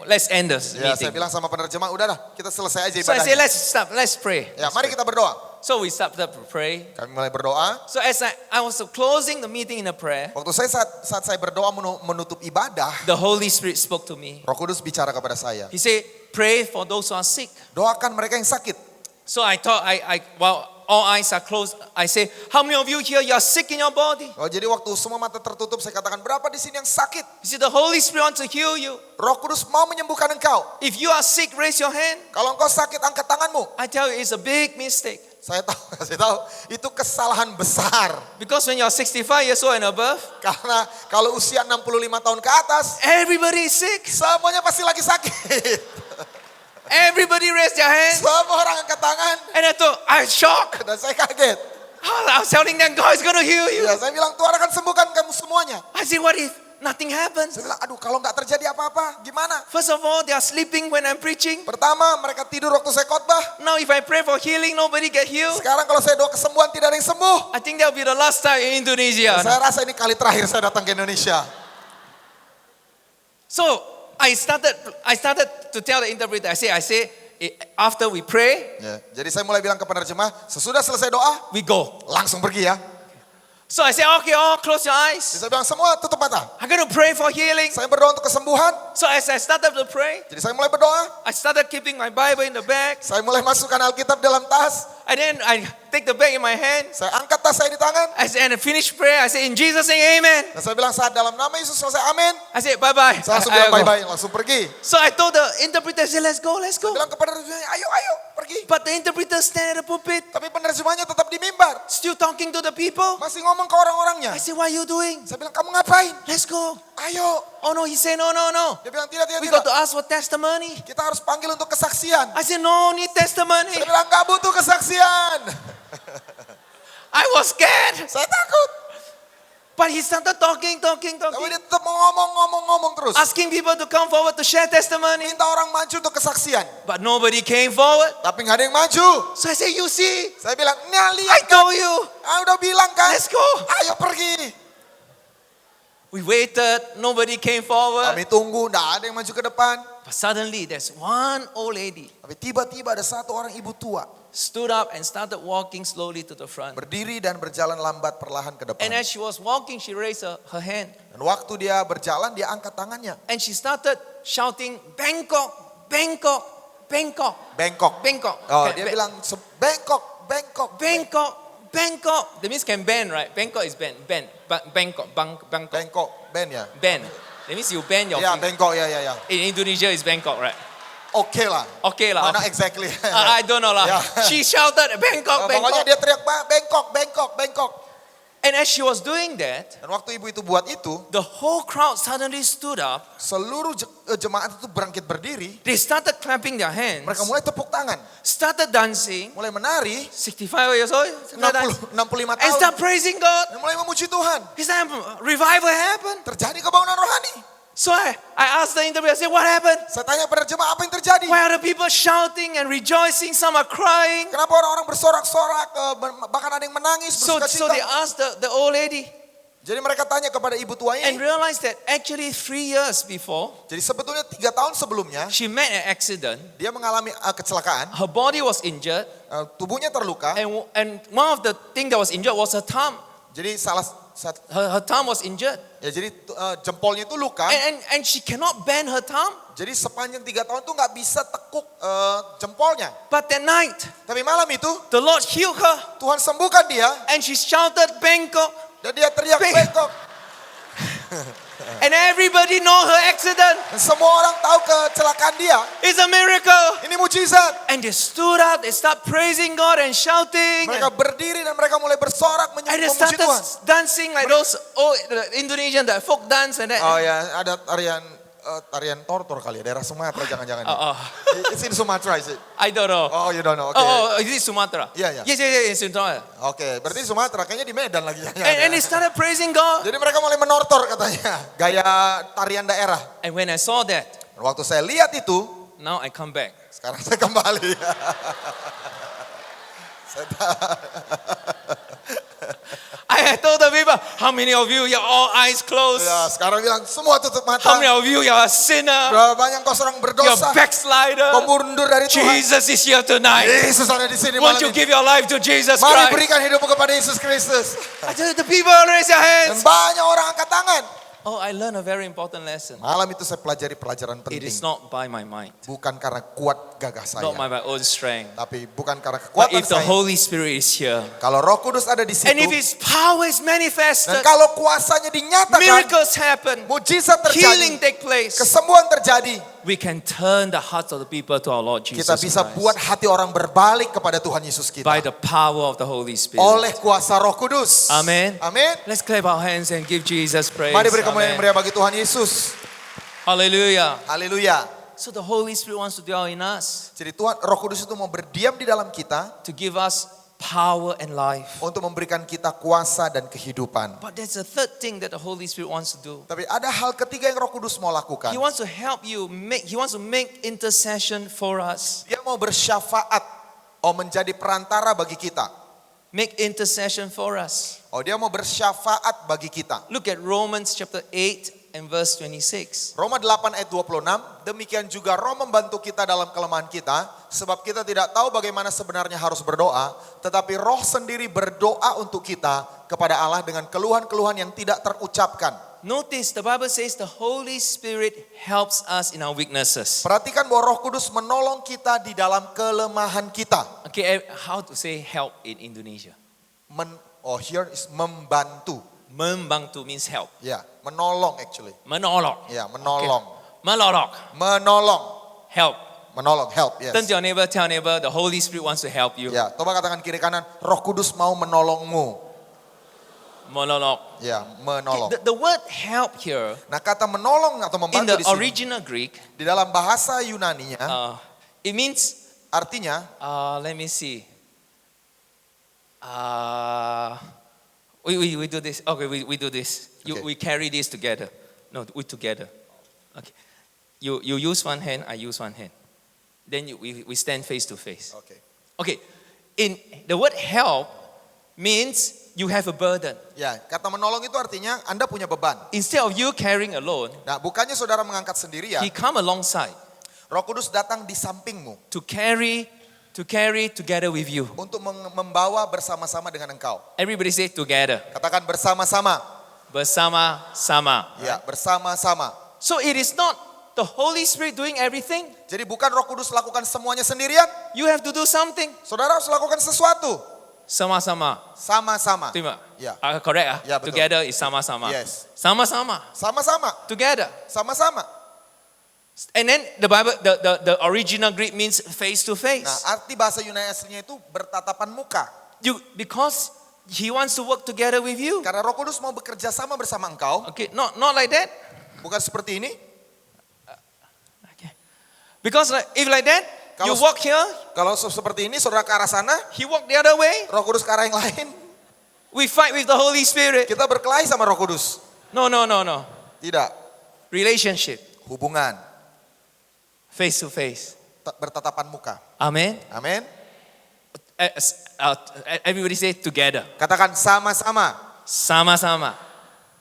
Speaker 2: let's end this
Speaker 1: Ya, saya
Speaker 2: meeting.
Speaker 1: bilang sama penerjemah, udah dah, kita selesai aja
Speaker 2: So I said,
Speaker 1: ibadahnya.
Speaker 2: let's pray.
Speaker 1: Ya, mari kita berdoa.
Speaker 2: So we started to pray.
Speaker 1: Kami mulai berdoa.
Speaker 2: So as I was closing the meeting in a prayer,
Speaker 1: Waktu saya saat saya berdoa menutup ibadah,
Speaker 2: the Holy Spirit spoke to me.
Speaker 1: Roh Kudus bicara kepada saya.
Speaker 2: He said, pray for those who are sick.
Speaker 1: Doakan mereka yang sakit.
Speaker 2: So I thought, while all eyes are closed, I say, how many of you here, you are sick in your body?
Speaker 1: Oh, jadi waktu semua mata tertutup, saya katakan, berapa di sini yang sakit?
Speaker 2: He said, the Holy Spirit wants to heal you.
Speaker 1: Roh Kudus mau menyembuhkan engkau.
Speaker 2: If you are sick, raise your hand.
Speaker 1: Kalau engkau sakit, angkat tanganmu.
Speaker 2: I tell you, it's a big mistake.
Speaker 1: Saya tahu, itu kesalahan besar.
Speaker 2: Because when you're 65 years old and above,
Speaker 1: Karena kalau usia 65 tahun ke atas,
Speaker 2: everybody is sick.
Speaker 1: semuanya pasti lagi sakit.
Speaker 2: Everybody raise their hands.
Speaker 1: Semua orang angkat tangan.
Speaker 2: And I thought, I was shocked.
Speaker 1: Dan saya kaget.
Speaker 2: I was telling them, God is going to heal you.
Speaker 1: Ya, saya bilang, Tuhan akan sembuhkan kamu semuanya.
Speaker 2: I said, what if nothing happens?
Speaker 1: Saya bilang, aduh kalau nggak terjadi apa-apa, gimana?
Speaker 2: First of all, they are sleeping when I'm preaching.
Speaker 1: Pertama, mereka tidur waktu saya khotbah.
Speaker 2: Now, if I pray for healing, nobody get healed.
Speaker 1: Sekarang kalau saya doa kesembuhan, tidak ada yang sembuh.
Speaker 2: I think that will be the last time in Indonesia.
Speaker 1: Saya rasa ini kali terakhir saya datang ke Indonesia.
Speaker 2: So I started to tell the interpreter. I say, after we pray,
Speaker 1: Ya, jadi saya mulai bilang ke penerjemah, sesudah selesai doa,
Speaker 2: we go.
Speaker 1: langsung pergi ya.
Speaker 2: So I say, okay, all close your
Speaker 1: Jadi
Speaker 2: eyes.
Speaker 1: saya bilang, semua tutup mata.
Speaker 2: I'm going to pray for healing.
Speaker 1: Saya berdoa untuk kesembuhan.
Speaker 2: So as I started to pray,
Speaker 1: Jadi saya mulai berdoa.
Speaker 2: I started keeping my Bible in the bag.
Speaker 1: Saya mulai masukkan Alkitab dalam tas.
Speaker 2: And then I take the bag in my hand.
Speaker 1: Saya angkat tas saya di tangan.
Speaker 2: And I finish prayer. I say, in Jesus' name, amen.
Speaker 1: Dan saya bilang, saat dalam nama Yesus selesai, amin.
Speaker 2: I said, bye-bye.
Speaker 1: Saya langsung
Speaker 2: I
Speaker 1: bilang
Speaker 2: go.
Speaker 1: bye-bye, langsung pergi.
Speaker 2: So I told the interpreter, I said, let's go.
Speaker 1: Saya bilang kepada penerjemahnya, ayo, pergi.
Speaker 2: But the interpreter stand at the pulpit,
Speaker 1: Tapi penerjemahnya tetap di mimbar.
Speaker 2: still talking to the people.
Speaker 1: Masih ngomong ke orang-orangnya.
Speaker 2: I said, what are you doing?
Speaker 1: Saya bilang, kamu ngapain?
Speaker 2: Let's go.
Speaker 1: Ayo.
Speaker 2: Oh no, he said, no.
Speaker 1: Dia bilang, tidak.
Speaker 2: We got to ask for testimony.
Speaker 1: Kita harus panggil untuk kesaksian.
Speaker 2: I said, no need testimony.
Speaker 1: Saya bilang, gak butuh kesaksian.
Speaker 2: I was scared.
Speaker 1: Saya takut.
Speaker 2: But he started talking.
Speaker 1: Tapi dia tetap mau ngomong terus.
Speaker 2: Asking people to come forward to share testimony.
Speaker 1: Minta orang maju untuk kesaksian.
Speaker 2: But nobody came forward.
Speaker 1: Tapi gak ada yang maju.
Speaker 2: So I said, you see,
Speaker 1: Saya bilang, nah
Speaker 2: I
Speaker 1: lihat kan.
Speaker 2: told you.
Speaker 1: Udah bilang kan.
Speaker 2: Let's go.
Speaker 1: Ayo pergi.
Speaker 2: We waited. Nobody came forward.
Speaker 1: Kami tunggu, gak ada yang maju ke depan.
Speaker 2: But suddenly there's one old lady
Speaker 1: Tapi tiba-tiba ada satu orang ibu tua.
Speaker 2: stood up and started walking slowly to the front.
Speaker 1: Berdiri dan berjalan lambat perlahan ke depan.
Speaker 2: And as she was walking, she raised her hand.
Speaker 1: Dan waktu dia berjalan, dia angkat tangannya.
Speaker 2: And she started shouting, Bangkok, Bangkok, Bangkok,
Speaker 1: Bangkok.
Speaker 2: Bangkok.
Speaker 1: Oh,
Speaker 2: Okay,
Speaker 1: dia bilang, Bangkok.
Speaker 2: Bangkok, Bangkok. That means can bend, right? Bangkok is bend. Bangkok, Bangkok,
Speaker 1: Bangkok, Ben ya?
Speaker 2: bend. That means you bend your
Speaker 1: Ya,
Speaker 2: finger.
Speaker 1: Bangkok, ya.
Speaker 2: In Indonesia is Bangkok, right?
Speaker 1: Oke lah.
Speaker 2: Okay lah.
Speaker 1: Mana exactly?
Speaker 2: I don't know lah.
Speaker 1: Yeah.
Speaker 2: She shouted, Bangkok,
Speaker 1: Pokoknya
Speaker 2: Bangkok.
Speaker 1: dia teriak, Bangkok.
Speaker 2: And as she was doing that,
Speaker 1: Dan waktu ibu itu buat itu,
Speaker 2: the whole crowd suddenly stood up.
Speaker 1: seluruh jemaat itu bangkit berdiri.
Speaker 2: They started clapping their hands,
Speaker 1: Mereka mulai tepuk tangan,
Speaker 2: started dancing.
Speaker 1: mulai menari.
Speaker 2: 65 years old,
Speaker 1: 65
Speaker 2: and
Speaker 1: tahun.
Speaker 2: start praising God.
Speaker 1: Dan mulai memuji Tuhan.
Speaker 2: He said, revival happened.
Speaker 1: Terjadi kebangunan rohani.
Speaker 2: So I asked the interviewer, I said, what happened?
Speaker 1: Saya tanya pada jemaat, apa yang terjadi?
Speaker 2: Why are the people shouting and rejoicing? Some are crying.
Speaker 1: Kenapa orang-orang bersorak-sorak, bahkan ada yang menangis,
Speaker 2: So they
Speaker 1: bersuka-cita.
Speaker 2: asked the old lady
Speaker 1: Jadi mereka tanya kepada ibu tua
Speaker 2: and
Speaker 1: ini.
Speaker 2: realized that actually 3 years before,
Speaker 1: Jadi sebetulnya 3 tahun sebelumnya,
Speaker 2: she met an accident.
Speaker 1: dia mengalami kecelakaan.
Speaker 2: Her body was injured,
Speaker 1: Tubuhnya terluka.
Speaker 2: and one of the things that was injured was her thumb.
Speaker 1: Jadi
Speaker 2: Her thumb was injured,
Speaker 1: jadi jempolnya itu luka.
Speaker 2: and she cannot bend her thumb.
Speaker 1: Jadi sepanjang 3 tahun tuh nggak bisa tekuk jempolnya.
Speaker 2: But that night,
Speaker 1: Tapi malam itu
Speaker 2: the Lord healed her,
Speaker 1: Tuhan sembuhkan dia
Speaker 2: and she shouted, Bangkok.
Speaker 1: dan dia teriak
Speaker 2: Bang-
Speaker 1: bengkok.
Speaker 2: And everybody know her accident.
Speaker 1: Dan semua orang tahu kecelakaan dia.
Speaker 2: It's a miracle.
Speaker 1: Ini mujizat.
Speaker 2: And they stood up, they start praising God and shouting.
Speaker 1: Mereka berdiri dan mereka mulai bersorak
Speaker 2: And they
Speaker 1: memuji
Speaker 2: started
Speaker 1: Tuhan.
Speaker 2: dancing like those old Indonesian that folk dance and that.
Speaker 1: Oh ya, ada tarian tortor kali ya, daerah Sumatera jangan-jangan. It's in Sumatera, is it?
Speaker 2: I don't know.
Speaker 1: Oh, you don't know. Okay.
Speaker 2: Is it Sumatra?
Speaker 1: Yeah.
Speaker 2: Yes, in Sumatra.
Speaker 1: Oke, berarti Sumatera kayaknya di Medan lagi.
Speaker 2: And they started praising God.
Speaker 1: Jadi mereka mulai menortor katanya, gaya tarian daerah.
Speaker 2: And when I saw that,
Speaker 1: Waktu saya lihat itu,
Speaker 2: now I come back.
Speaker 1: sekarang saya kembali.
Speaker 2: I told the people, how many of you, your all eyes closed?
Speaker 1: Ya, sekarang bilang semua tutup mata.
Speaker 2: How many of you, you're a sinner?
Speaker 1: Berapa banyak kau seorang
Speaker 2: You're
Speaker 1: berdosa?
Speaker 2: a backslider?
Speaker 1: Kau mundur dari Tuhan.
Speaker 2: Jesus is here tonight.
Speaker 1: Yesus ada di sini
Speaker 2: Won't
Speaker 1: malam
Speaker 2: you
Speaker 1: ini.
Speaker 2: give your life to Jesus
Speaker 1: Mari
Speaker 2: Christ?
Speaker 1: berikan hidupmu kepada Yesus Kristus.
Speaker 2: I tell you, the people raise their
Speaker 1: Dan
Speaker 2: hands.
Speaker 1: banyak orang angkat tangan.
Speaker 2: Oh, I learned a very important lesson.
Speaker 1: Malam itu saya pelajari pelajaran
Speaker 2: It
Speaker 1: penting.
Speaker 2: is not by my mind,
Speaker 1: Bukan karena kuat gagah saya.
Speaker 2: not by my own strength.
Speaker 1: Tapi bukan karena
Speaker 2: But
Speaker 1: kekuatan
Speaker 2: if the
Speaker 1: saya.
Speaker 2: Holy Spirit is here,
Speaker 1: Kalau Roh Kudus ada di
Speaker 2: and if
Speaker 1: situ.
Speaker 2: His power is
Speaker 1: Dan
Speaker 2: manifested,
Speaker 1: kalau kuasanya dinyatakan.
Speaker 2: miracles happen,
Speaker 1: Mujizat
Speaker 2: healing
Speaker 1: terjadi.
Speaker 2: take place,
Speaker 1: Kesembuhan terjadi.
Speaker 2: we can turn the hearts of the people to our Lord Jesus
Speaker 1: Kita bisa buat
Speaker 2: Christ
Speaker 1: hati orang berbalik kepada Tuhan Yesus kita.
Speaker 2: by the power of the Holy Spirit.
Speaker 1: Oleh kuasa Roh Kudus.
Speaker 2: Amen.
Speaker 1: Amin.
Speaker 2: Let's clap our hands and give Jesus praise.
Speaker 1: Mari beri kemuliaan yang
Speaker 2: Amen.
Speaker 1: meriah bagi Tuhan Yesus.
Speaker 2: Hallelujah.
Speaker 1: Haleluya.
Speaker 2: So the Holy Spirit wants to dwell in us,
Speaker 1: Jadi Tuhan Roh Kudus itu mau berdiam di dalam kita
Speaker 2: to give us power and life.
Speaker 1: untuk memberikan kita kuasa dan kehidupan.
Speaker 2: But there's a third thing that the Holy Spirit wants to do.
Speaker 1: Tapi ada hal ketiga yang Roh Kudus mau lakukan.
Speaker 2: He wants to help you he wants to make intercession for us.
Speaker 1: Dia mau bersyafaat, menjadi perantara bagi kita.
Speaker 2: Make intercession for us.
Speaker 1: Dia mau bersyafaat bagi kita.
Speaker 2: Look at Romans chapter 8 and verse 26.
Speaker 1: Roma 8 ayat 26, demikian juga Roh membantu kita dalam kelemahan kita, sebab kita tidak tahu bagaimana sebenarnya harus berdoa, tetapi Roh sendiri berdoa untuk kita kepada Allah dengan keluhan-keluhan yang tidak terucapkan.
Speaker 2: Notice the Bible says the Holy Spirit helps us in our weaknesses.
Speaker 1: Perhatikan bahwa Roh Kudus menolong kita di dalam kelemahan kita.
Speaker 2: Okay, how to say help in Indonesia?
Speaker 1: Here is membantu.
Speaker 2: Membantu means help.
Speaker 1: Ya, menolong actually.
Speaker 2: Menolong.
Speaker 1: Ya, menolong.
Speaker 2: Menolong.
Speaker 1: Menolong.
Speaker 2: Help.
Speaker 1: Menolong, help, yes.
Speaker 2: Turn to your neighbor, tell neighbor, the Holy Spirit wants to help you.
Speaker 1: Ya, coba katakan kiri kanan, Roh Kudus mau menolongmu.
Speaker 2: Monologue.
Speaker 1: Ya, menolong.
Speaker 2: The word help here,
Speaker 1: Nah, kata menolong atau
Speaker 2: in
Speaker 1: membantu
Speaker 2: the
Speaker 1: di sini,
Speaker 2: original Greek,
Speaker 1: di dalam bahasa Yunaninya,
Speaker 2: it means,
Speaker 1: artinya,
Speaker 2: let me see. We do this. Okay, we do this.
Speaker 1: Okay.
Speaker 2: We carry this together. No, we together. Okay. You use one hand, I use one hand. Then we stand face to face.
Speaker 1: oke.
Speaker 2: Okay. In the word help means you have a burden.
Speaker 1: Ya, kata menolong itu artinya Anda punya beban.
Speaker 2: Instead of you carrying alone,
Speaker 1: Nah, bukannya saudara mengangkat sendirian,
Speaker 2: He come alongside
Speaker 1: Roh Kudus datang di sampingmu
Speaker 2: to carry together with you.
Speaker 1: untuk membawa bersama-sama dengan engkau.
Speaker 2: Everybody say together.
Speaker 1: Katakan bersama-sama.
Speaker 2: Bersama-sama.
Speaker 1: Ya, bersama-sama.
Speaker 2: So it is not the Holy Spirit doing everything.
Speaker 1: Jadi bukan Roh Kudus lakukan semuanya sendirian.
Speaker 2: You have to do something.
Speaker 1: Saudara harus lakukan sesuatu.
Speaker 2: Sama-sama.
Speaker 1: Sama-sama.
Speaker 2: Terima.
Speaker 1: Ya.
Speaker 2: Correct.
Speaker 1: Ya, betul.
Speaker 2: Together is sama-sama.
Speaker 1: Yes.
Speaker 2: Sama-sama.
Speaker 1: Sama-sama.
Speaker 2: Together.
Speaker 1: Sama-sama.
Speaker 2: And then the Bible, the original Greek means face to face.
Speaker 1: Nah, arti bahasa Yunani aslinya itu bertatapan muka.
Speaker 2: Because He wants to work together with you.
Speaker 1: Karena Roh Kudus mau bekerja sama bersama engkau.
Speaker 2: Okay, not like that.
Speaker 1: Bukan seperti ini.
Speaker 2: Okay. Because if like that, you
Speaker 1: Kalau-
Speaker 2: walk here,
Speaker 1: Kalau seperti ini, saudara ke arah sana,
Speaker 2: he walk the other way.
Speaker 1: Roh Kudus ke arah yang lain.
Speaker 2: We fight with the Holy Spirit.
Speaker 1: Kita berkelahi sama Roh Kudus.
Speaker 2: No.
Speaker 1: Tidak.
Speaker 2: Relationship,
Speaker 1: Hubungan.
Speaker 2: face to face.
Speaker 1: Bertatapan muka.
Speaker 2: Amen.
Speaker 1: Amin.
Speaker 2: Everybody say together.
Speaker 1: Katakan sama-sama.
Speaker 2: Sama-sama.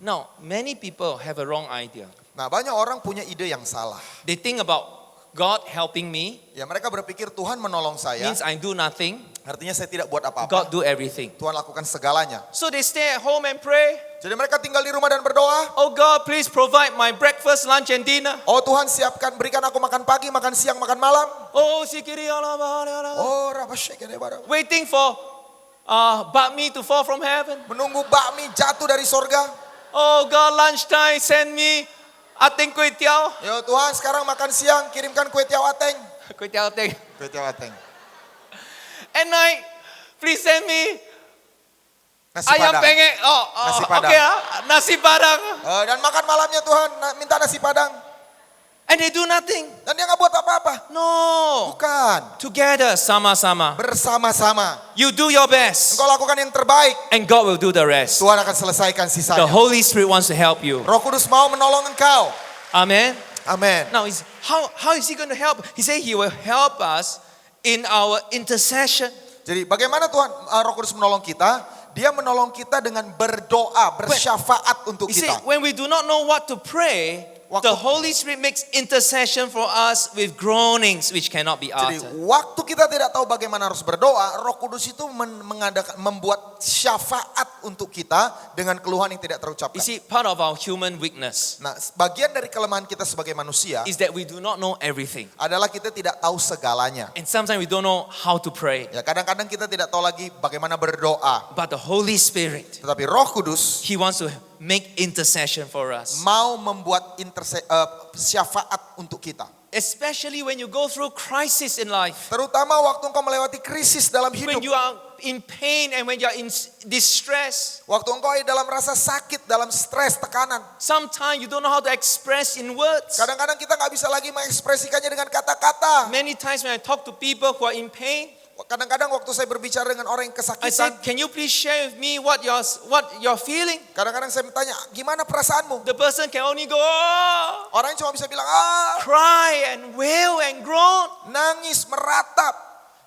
Speaker 2: Now, many people have a wrong idea.
Speaker 1: Nah, banyak orang punya ide yang salah.
Speaker 2: They think about God helping me
Speaker 1: Ya, mereka berpikir Tuhan menolong saya,
Speaker 2: means I do nothing.
Speaker 1: artinya saya tidak buat apa-apa.
Speaker 2: God do everything.
Speaker 1: Tuhan lakukan segalanya.
Speaker 2: So they stay at home and pray.
Speaker 1: Jadi mereka tinggal di rumah dan berdoa.
Speaker 2: Oh God, please provide my breakfast, lunch, and dinner.
Speaker 1: Oh Tuhan, siapkan, berikan aku makan pagi, makan siang, makan malam.
Speaker 2: Oh, sikiri alaba.
Speaker 1: Oh, rapasyekere-bara.
Speaker 2: Waiting for bakmi to fall from heaven.
Speaker 1: Menunggu bakmi jatuh dari sorga.
Speaker 2: Oh God, lunchtime, send me ateng kway tiao.
Speaker 1: Ya Tuhan, sekarang makan siang, kirimkan kue tiaw ateng.
Speaker 2: Kway tiao ateng.
Speaker 1: Kue tiaw ateng.
Speaker 2: At night, please send me
Speaker 1: Nasi
Speaker 2: ayam
Speaker 1: padang.
Speaker 2: pengek.
Speaker 1: Nasi padang.
Speaker 2: Okay, nasi padang.
Speaker 1: Dan makan malamnya Tuhan, minta nasi padang.
Speaker 2: And they do nothing.
Speaker 1: Dan dia nggak buat apa-apa.
Speaker 2: No.
Speaker 1: Bukan.
Speaker 2: Together, sama-sama.
Speaker 1: Bersama-sama.
Speaker 2: You do your best.
Speaker 1: Engkau lakukan yang terbaik.
Speaker 2: And God will do the rest.
Speaker 1: Tuhan akan selesaikan
Speaker 2: The
Speaker 1: sisanya.
Speaker 2: Holy Spirit wants to help you.
Speaker 1: Roh Kudus mau menolong engkau.
Speaker 2: Amen.
Speaker 1: Amin.
Speaker 2: Now, how is he going to help? He said he will help us in our intercession.
Speaker 1: Jadi bagaimana Tuhan Roh Kudus menolong kita? Dia menolong kita dengan berdoa, bersyafaat untuk
Speaker 2: You see,
Speaker 1: kita.
Speaker 2: when we do not know what to pray,
Speaker 1: Waktu-
Speaker 2: the Holy Spirit makes intercession for us with groanings which cannot be
Speaker 1: Jadi
Speaker 2: uttered.
Speaker 1: waktu kita tidak tahu bagaimana harus berdoa, Roh Kudus itu membuat syafaat untuk kita dengan keluhan yang tidak
Speaker 2: You
Speaker 1: terucapkan.
Speaker 2: see, part of our human weakness
Speaker 1: Nah, bagian dari kelemahan kita sebagai manusia
Speaker 2: is that we do not know everything.
Speaker 1: adalah kita tidak tahu segalanya.
Speaker 2: And sometimes we don't know how to pray.
Speaker 1: Ya, kadang-kadang kita tidak tahu lagi bagaimana berdoa.
Speaker 2: But the Holy Spirit,
Speaker 1: Tetapi Roh Kudus
Speaker 2: he wants to make intercession for us.
Speaker 1: mau membuat syafaat untuk kita.
Speaker 2: Especially when you go through crisis in life.
Speaker 1: Terutama waktu engkau melewati krisis dalam
Speaker 2: When
Speaker 1: hidup.
Speaker 2: you are in pain and when you are in distress.
Speaker 1: Waktu engkau dalam rasa sakit, dalam stres, tekanan.
Speaker 2: Sometimes you don't know how to express in words.
Speaker 1: Kadang-kadang kita nggak bisa lagi mengekspresikannya dengan kata-kata.
Speaker 2: Many times when I talk to people who are in pain,
Speaker 1: Kadang-kadang waktu saya berbicara dengan orang yang
Speaker 2: I say,
Speaker 1: kesakitan.
Speaker 2: can you please share with me what you're feeling?
Speaker 1: Kadang-kadang saya bertanya, gimana perasaanmu?
Speaker 2: The person can only go, oh,
Speaker 1: Orang cuma bisa bilang,
Speaker 2: cry and wail and groan.
Speaker 1: nangis, meratap.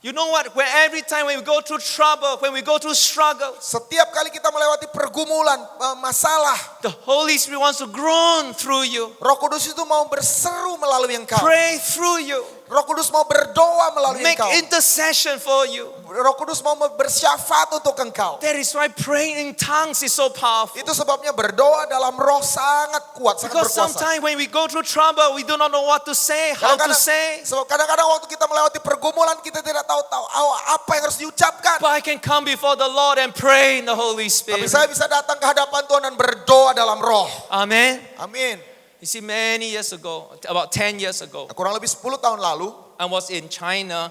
Speaker 2: You know what? Every time when we go through trouble, when we go through struggles,
Speaker 1: Setiap kali kita melewati pergumulan, masalah,
Speaker 2: the Holy Spirit wants to groan through you,
Speaker 1: Roh Kudus itu mau berseru melalui engkau.
Speaker 2: pray through you,
Speaker 1: Roh Kudus mau berdoa melalui
Speaker 2: make
Speaker 1: engkau.
Speaker 2: intercession for you.
Speaker 1: Roh Kudus mau bersyafaat untuk engkau.
Speaker 2: That is why praying in tongues is so powerful.
Speaker 1: Itu sebabnya berdoa dalam roh sangat kuat, sangat
Speaker 2: Because
Speaker 1: berkuasa.
Speaker 2: sometimes when we go through trouble, we do not know what to say, how to say.
Speaker 1: Sebab kadang-kadang waktu kita melewati pergumulan, kita tidak tahu apa yang harus diucapkan.
Speaker 2: But I can come before the Lord and pray in the Holy
Speaker 1: Tapi
Speaker 2: Spirit.
Speaker 1: saya bisa datang ke hadapan Tuhan dan berdoa dalam roh.
Speaker 2: Amen.
Speaker 1: Amin.
Speaker 2: You see, many years ago, about 10 years ago,
Speaker 1: Kurang lebih 10 tahun lalu,
Speaker 2: I was in China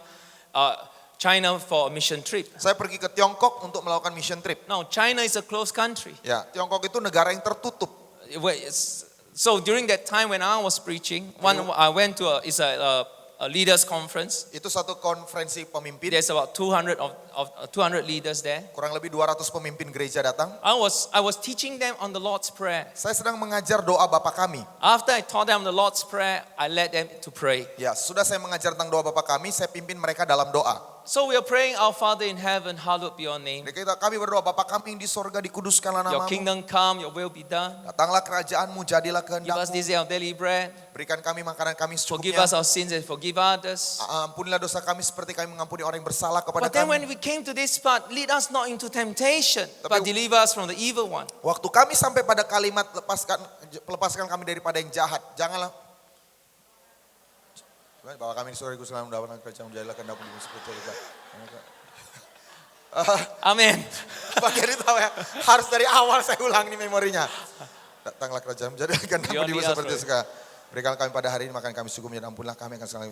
Speaker 2: for a mission trip.
Speaker 1: saya pergi ke Tiongkok untuk melakukan mission trip.
Speaker 2: Now, China is a closed country.
Speaker 1: Ya, Tiongkok itu negara yang tertutup.
Speaker 2: So during that time when I was preaching, I went to a leaders conference.
Speaker 1: Itu satu konferensi pemimpin.
Speaker 2: There's about 200 leaders there.
Speaker 1: Kurang lebih 200 pemimpin gereja datang.
Speaker 2: I was teaching them on the Lord's Prayer.
Speaker 1: Saya sedang mengajar doa Bapa kami.
Speaker 2: After I taught them the Lord's Prayer, I led them to pray.
Speaker 1: Ya, sudah saya mengajar tentang doa Bapa kami, saya pimpin mereka dalam doa.
Speaker 2: So we are praying, Our Father in heaven, hallowed be your name.
Speaker 1: Kami berdoa, Bapa kami yang di sorga, dikuduskanlah
Speaker 2: Your
Speaker 1: namamu.
Speaker 2: kingdom come, your will be done.
Speaker 1: Datanglah kerajaanmu, jadilah
Speaker 2: Give us
Speaker 1: kehendakmu.
Speaker 2: this day our daily bread.
Speaker 1: Berikan kami makanan kami
Speaker 2: Forgive
Speaker 1: secukupnya.
Speaker 2: us our sins and forgive others.
Speaker 1: Ampunilah dosa kami seperti kami mengampuni orang yang bersalah kepada
Speaker 2: But then when
Speaker 1: kami.
Speaker 2: we came to this part, lead us not into temptation,
Speaker 1: Tapi-
Speaker 2: but deliver us from the evil one.
Speaker 1: Waktu kami sampai pada kalimat lepaskan kami daripada yang jahat. Janganlah. Bahwa kami di surga Gusti Allah mendapatkan kerajaan jadilah kehendakmu di seperti juga.
Speaker 2: Amen.
Speaker 1: Bagian itu tahu ya. Harus dari awal saya ulang nih memorinya. Datanglah kerajaan jadilah kehendakmu di
Speaker 2: Beyond the
Speaker 1: seperti
Speaker 2: earth,
Speaker 1: sekarang. Berikan kami pada hari ini makan kami secukupnya dan ampunilah kami akan segala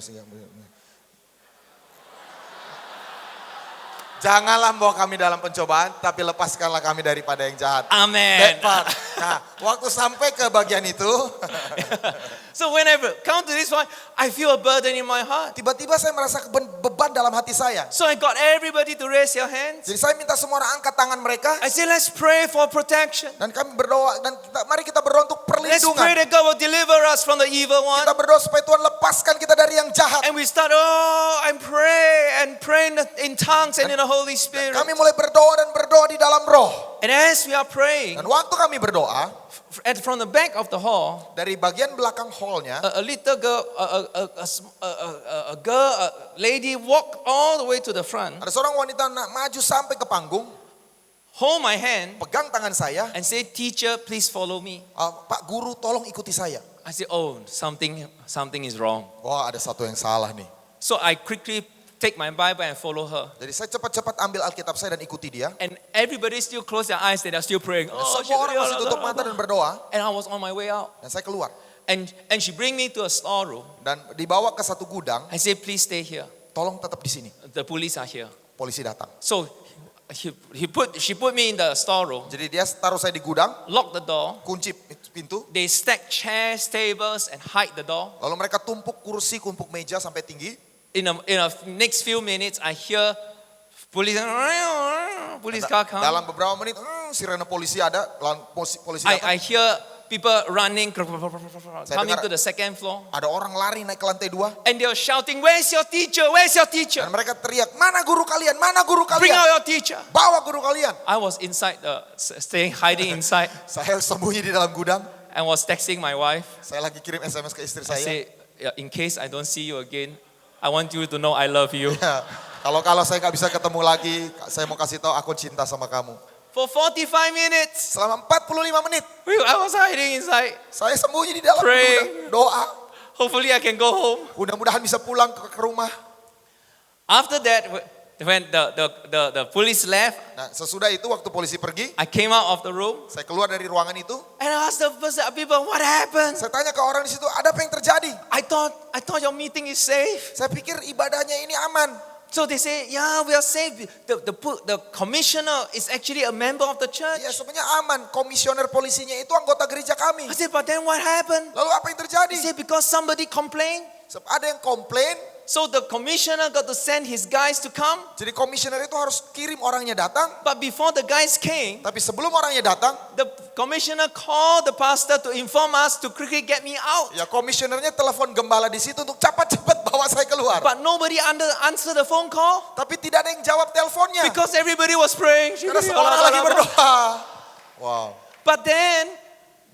Speaker 1: Janganlah membawa kami dalam pencobaan, tapi lepaskanlah kami daripada yang jahat.
Speaker 2: Amen.
Speaker 1: That part. Nah, waktu sampai ke bagian itu,
Speaker 2: So whenever come to this point, I feel a burden in my heart.
Speaker 1: tiba-tiba saya merasa beban dalam hati saya.
Speaker 2: So I got everybody to raise your hands.
Speaker 1: Jadi saya minta semua orang angkat tangan mereka
Speaker 2: I said, let's pray for protection.
Speaker 1: dan kami berdoa dan mari kita berdoa untuk
Speaker 2: Let's pray
Speaker 1: perlindungan.
Speaker 2: that God will deliver us from the evil one.
Speaker 1: Kita berdoa supaya Tuhan lepaskan kita dari yang jahat.
Speaker 2: And we start, and pray in tongues and in the Holy Spirit.
Speaker 1: Kami mulai berdoa dan berdoa di dalam roh.
Speaker 2: And as we are praying,
Speaker 1: Dan waktu kami berdoa,
Speaker 2: from the back of the hall,
Speaker 1: dari bagian belakang hallnya,
Speaker 2: a little girl, a lady walked all the way to the front,
Speaker 1: ada seorang wanita maju sampai ke panggung,
Speaker 2: hold my hand,
Speaker 1: pegang tangan saya,
Speaker 2: and say, "Teacher, please follow me."
Speaker 1: Pak Guru tolong ikuti saya.
Speaker 2: I said, "Oh, something is wrong."
Speaker 1: Wah, ada satu yang salah nih.
Speaker 2: So I quickly take my Bible and follow her.
Speaker 1: Jadi saya cepat-cepat ambil Alkitab saya dan ikuti dia.
Speaker 2: And everybody still close their eyes, they are still praying.
Speaker 1: Dan semua orang masih tutup mata dan berdoa.
Speaker 2: And I was on my way out.
Speaker 1: Dan saya keluar.
Speaker 2: And she bring me to a storeroom.
Speaker 1: Dan dibawa ke satu gudang.
Speaker 2: I said, "Please stay here.
Speaker 1: Tolong tetap di sini.
Speaker 2: The police are here."
Speaker 1: Polisi datang.
Speaker 2: So she put me in the storeroom,
Speaker 1: Jadi dia taruh saya di gudang,
Speaker 2: lock the door.
Speaker 1: kunci pintu.
Speaker 2: They stack chairs, tables, and hide the door.
Speaker 1: Lalu mereka tumpuk kursi, tumpuk meja sampai tinggi.
Speaker 2: In a next few minutes, I hear police car come.
Speaker 1: Dalam beberapa menit, sirene polisi ada. Polisi datang.
Speaker 2: I hear people running, coming
Speaker 1: dengar-
Speaker 2: to the second floor.
Speaker 1: Ada orang lari naik ke lantai 2.
Speaker 2: And they are shouting, "Where's your teacher? Where's your teacher?
Speaker 1: Dan mereka teriak, mana guru kalian? Mana guru
Speaker 2: Bring
Speaker 1: kalian?
Speaker 2: out your teacher."
Speaker 1: Bawa guru kalian.
Speaker 2: I was inside hiding inside,
Speaker 1: Saya sembunyi di dalam gudang.
Speaker 2: and was texting my wife.
Speaker 1: Saya lagi kirim SMS ke istri
Speaker 2: I
Speaker 1: saya.
Speaker 2: say, "Yeah, in case I don't see you again, I want you to know I love you."
Speaker 1: Ya, kalau saya nggak bisa ketemu lagi, saya mau kasih tahu aku cinta sama kamu.
Speaker 2: For 45 minutes,
Speaker 1: Selama 45 menit,
Speaker 2: I was hiding inside.
Speaker 1: saya sembunyi di dalam
Speaker 2: Pray.
Speaker 1: gudang. Doa.
Speaker 2: Hopefully I can go home.
Speaker 1: Mudah-mudahan bisa pulang ke rumah.
Speaker 2: After that, when the police left,
Speaker 1: Nah, sesudah itu waktu polisi pergi,
Speaker 2: I came out of the room
Speaker 1: saya keluar dari ruangan itu.
Speaker 2: and I asked the people, "What happened?"
Speaker 1: Saya tanya ke orang di situ, ada apa yang terjadi?
Speaker 2: I thought your meeting is safe.
Speaker 1: Saya pikir ibadahnya ini aman.
Speaker 2: So they say, "Yeah, we are safe." The commissioner is actually a member of the church.
Speaker 1: Ya sebenarnya aman. Komisioner polisinya itu anggota gereja kami.
Speaker 2: I said, "But then what happened?"
Speaker 1: Lalu apa yang terjadi?
Speaker 2: He said, "Because somebody complained.
Speaker 1: Ada yang komplain,
Speaker 2: So the commissioner got to send his guys to come.
Speaker 1: jadi komisioner itu harus kirim orangnya datang.
Speaker 2: But before the guys came,
Speaker 1: Tapi sebelum orangnya datang,
Speaker 2: the commissioner called the pastor to inform us to quickly get me out.
Speaker 1: ya komisionernya telepon gembala di situ untuk cepat-cepat bawa saya keluar.
Speaker 2: But nobody answered the phone call
Speaker 1: Tapi tidak ada yang jawab teleponnya.
Speaker 2: because everybody was praying.
Speaker 1: Karena semua orang lagi berdoa. Wow.
Speaker 2: But then,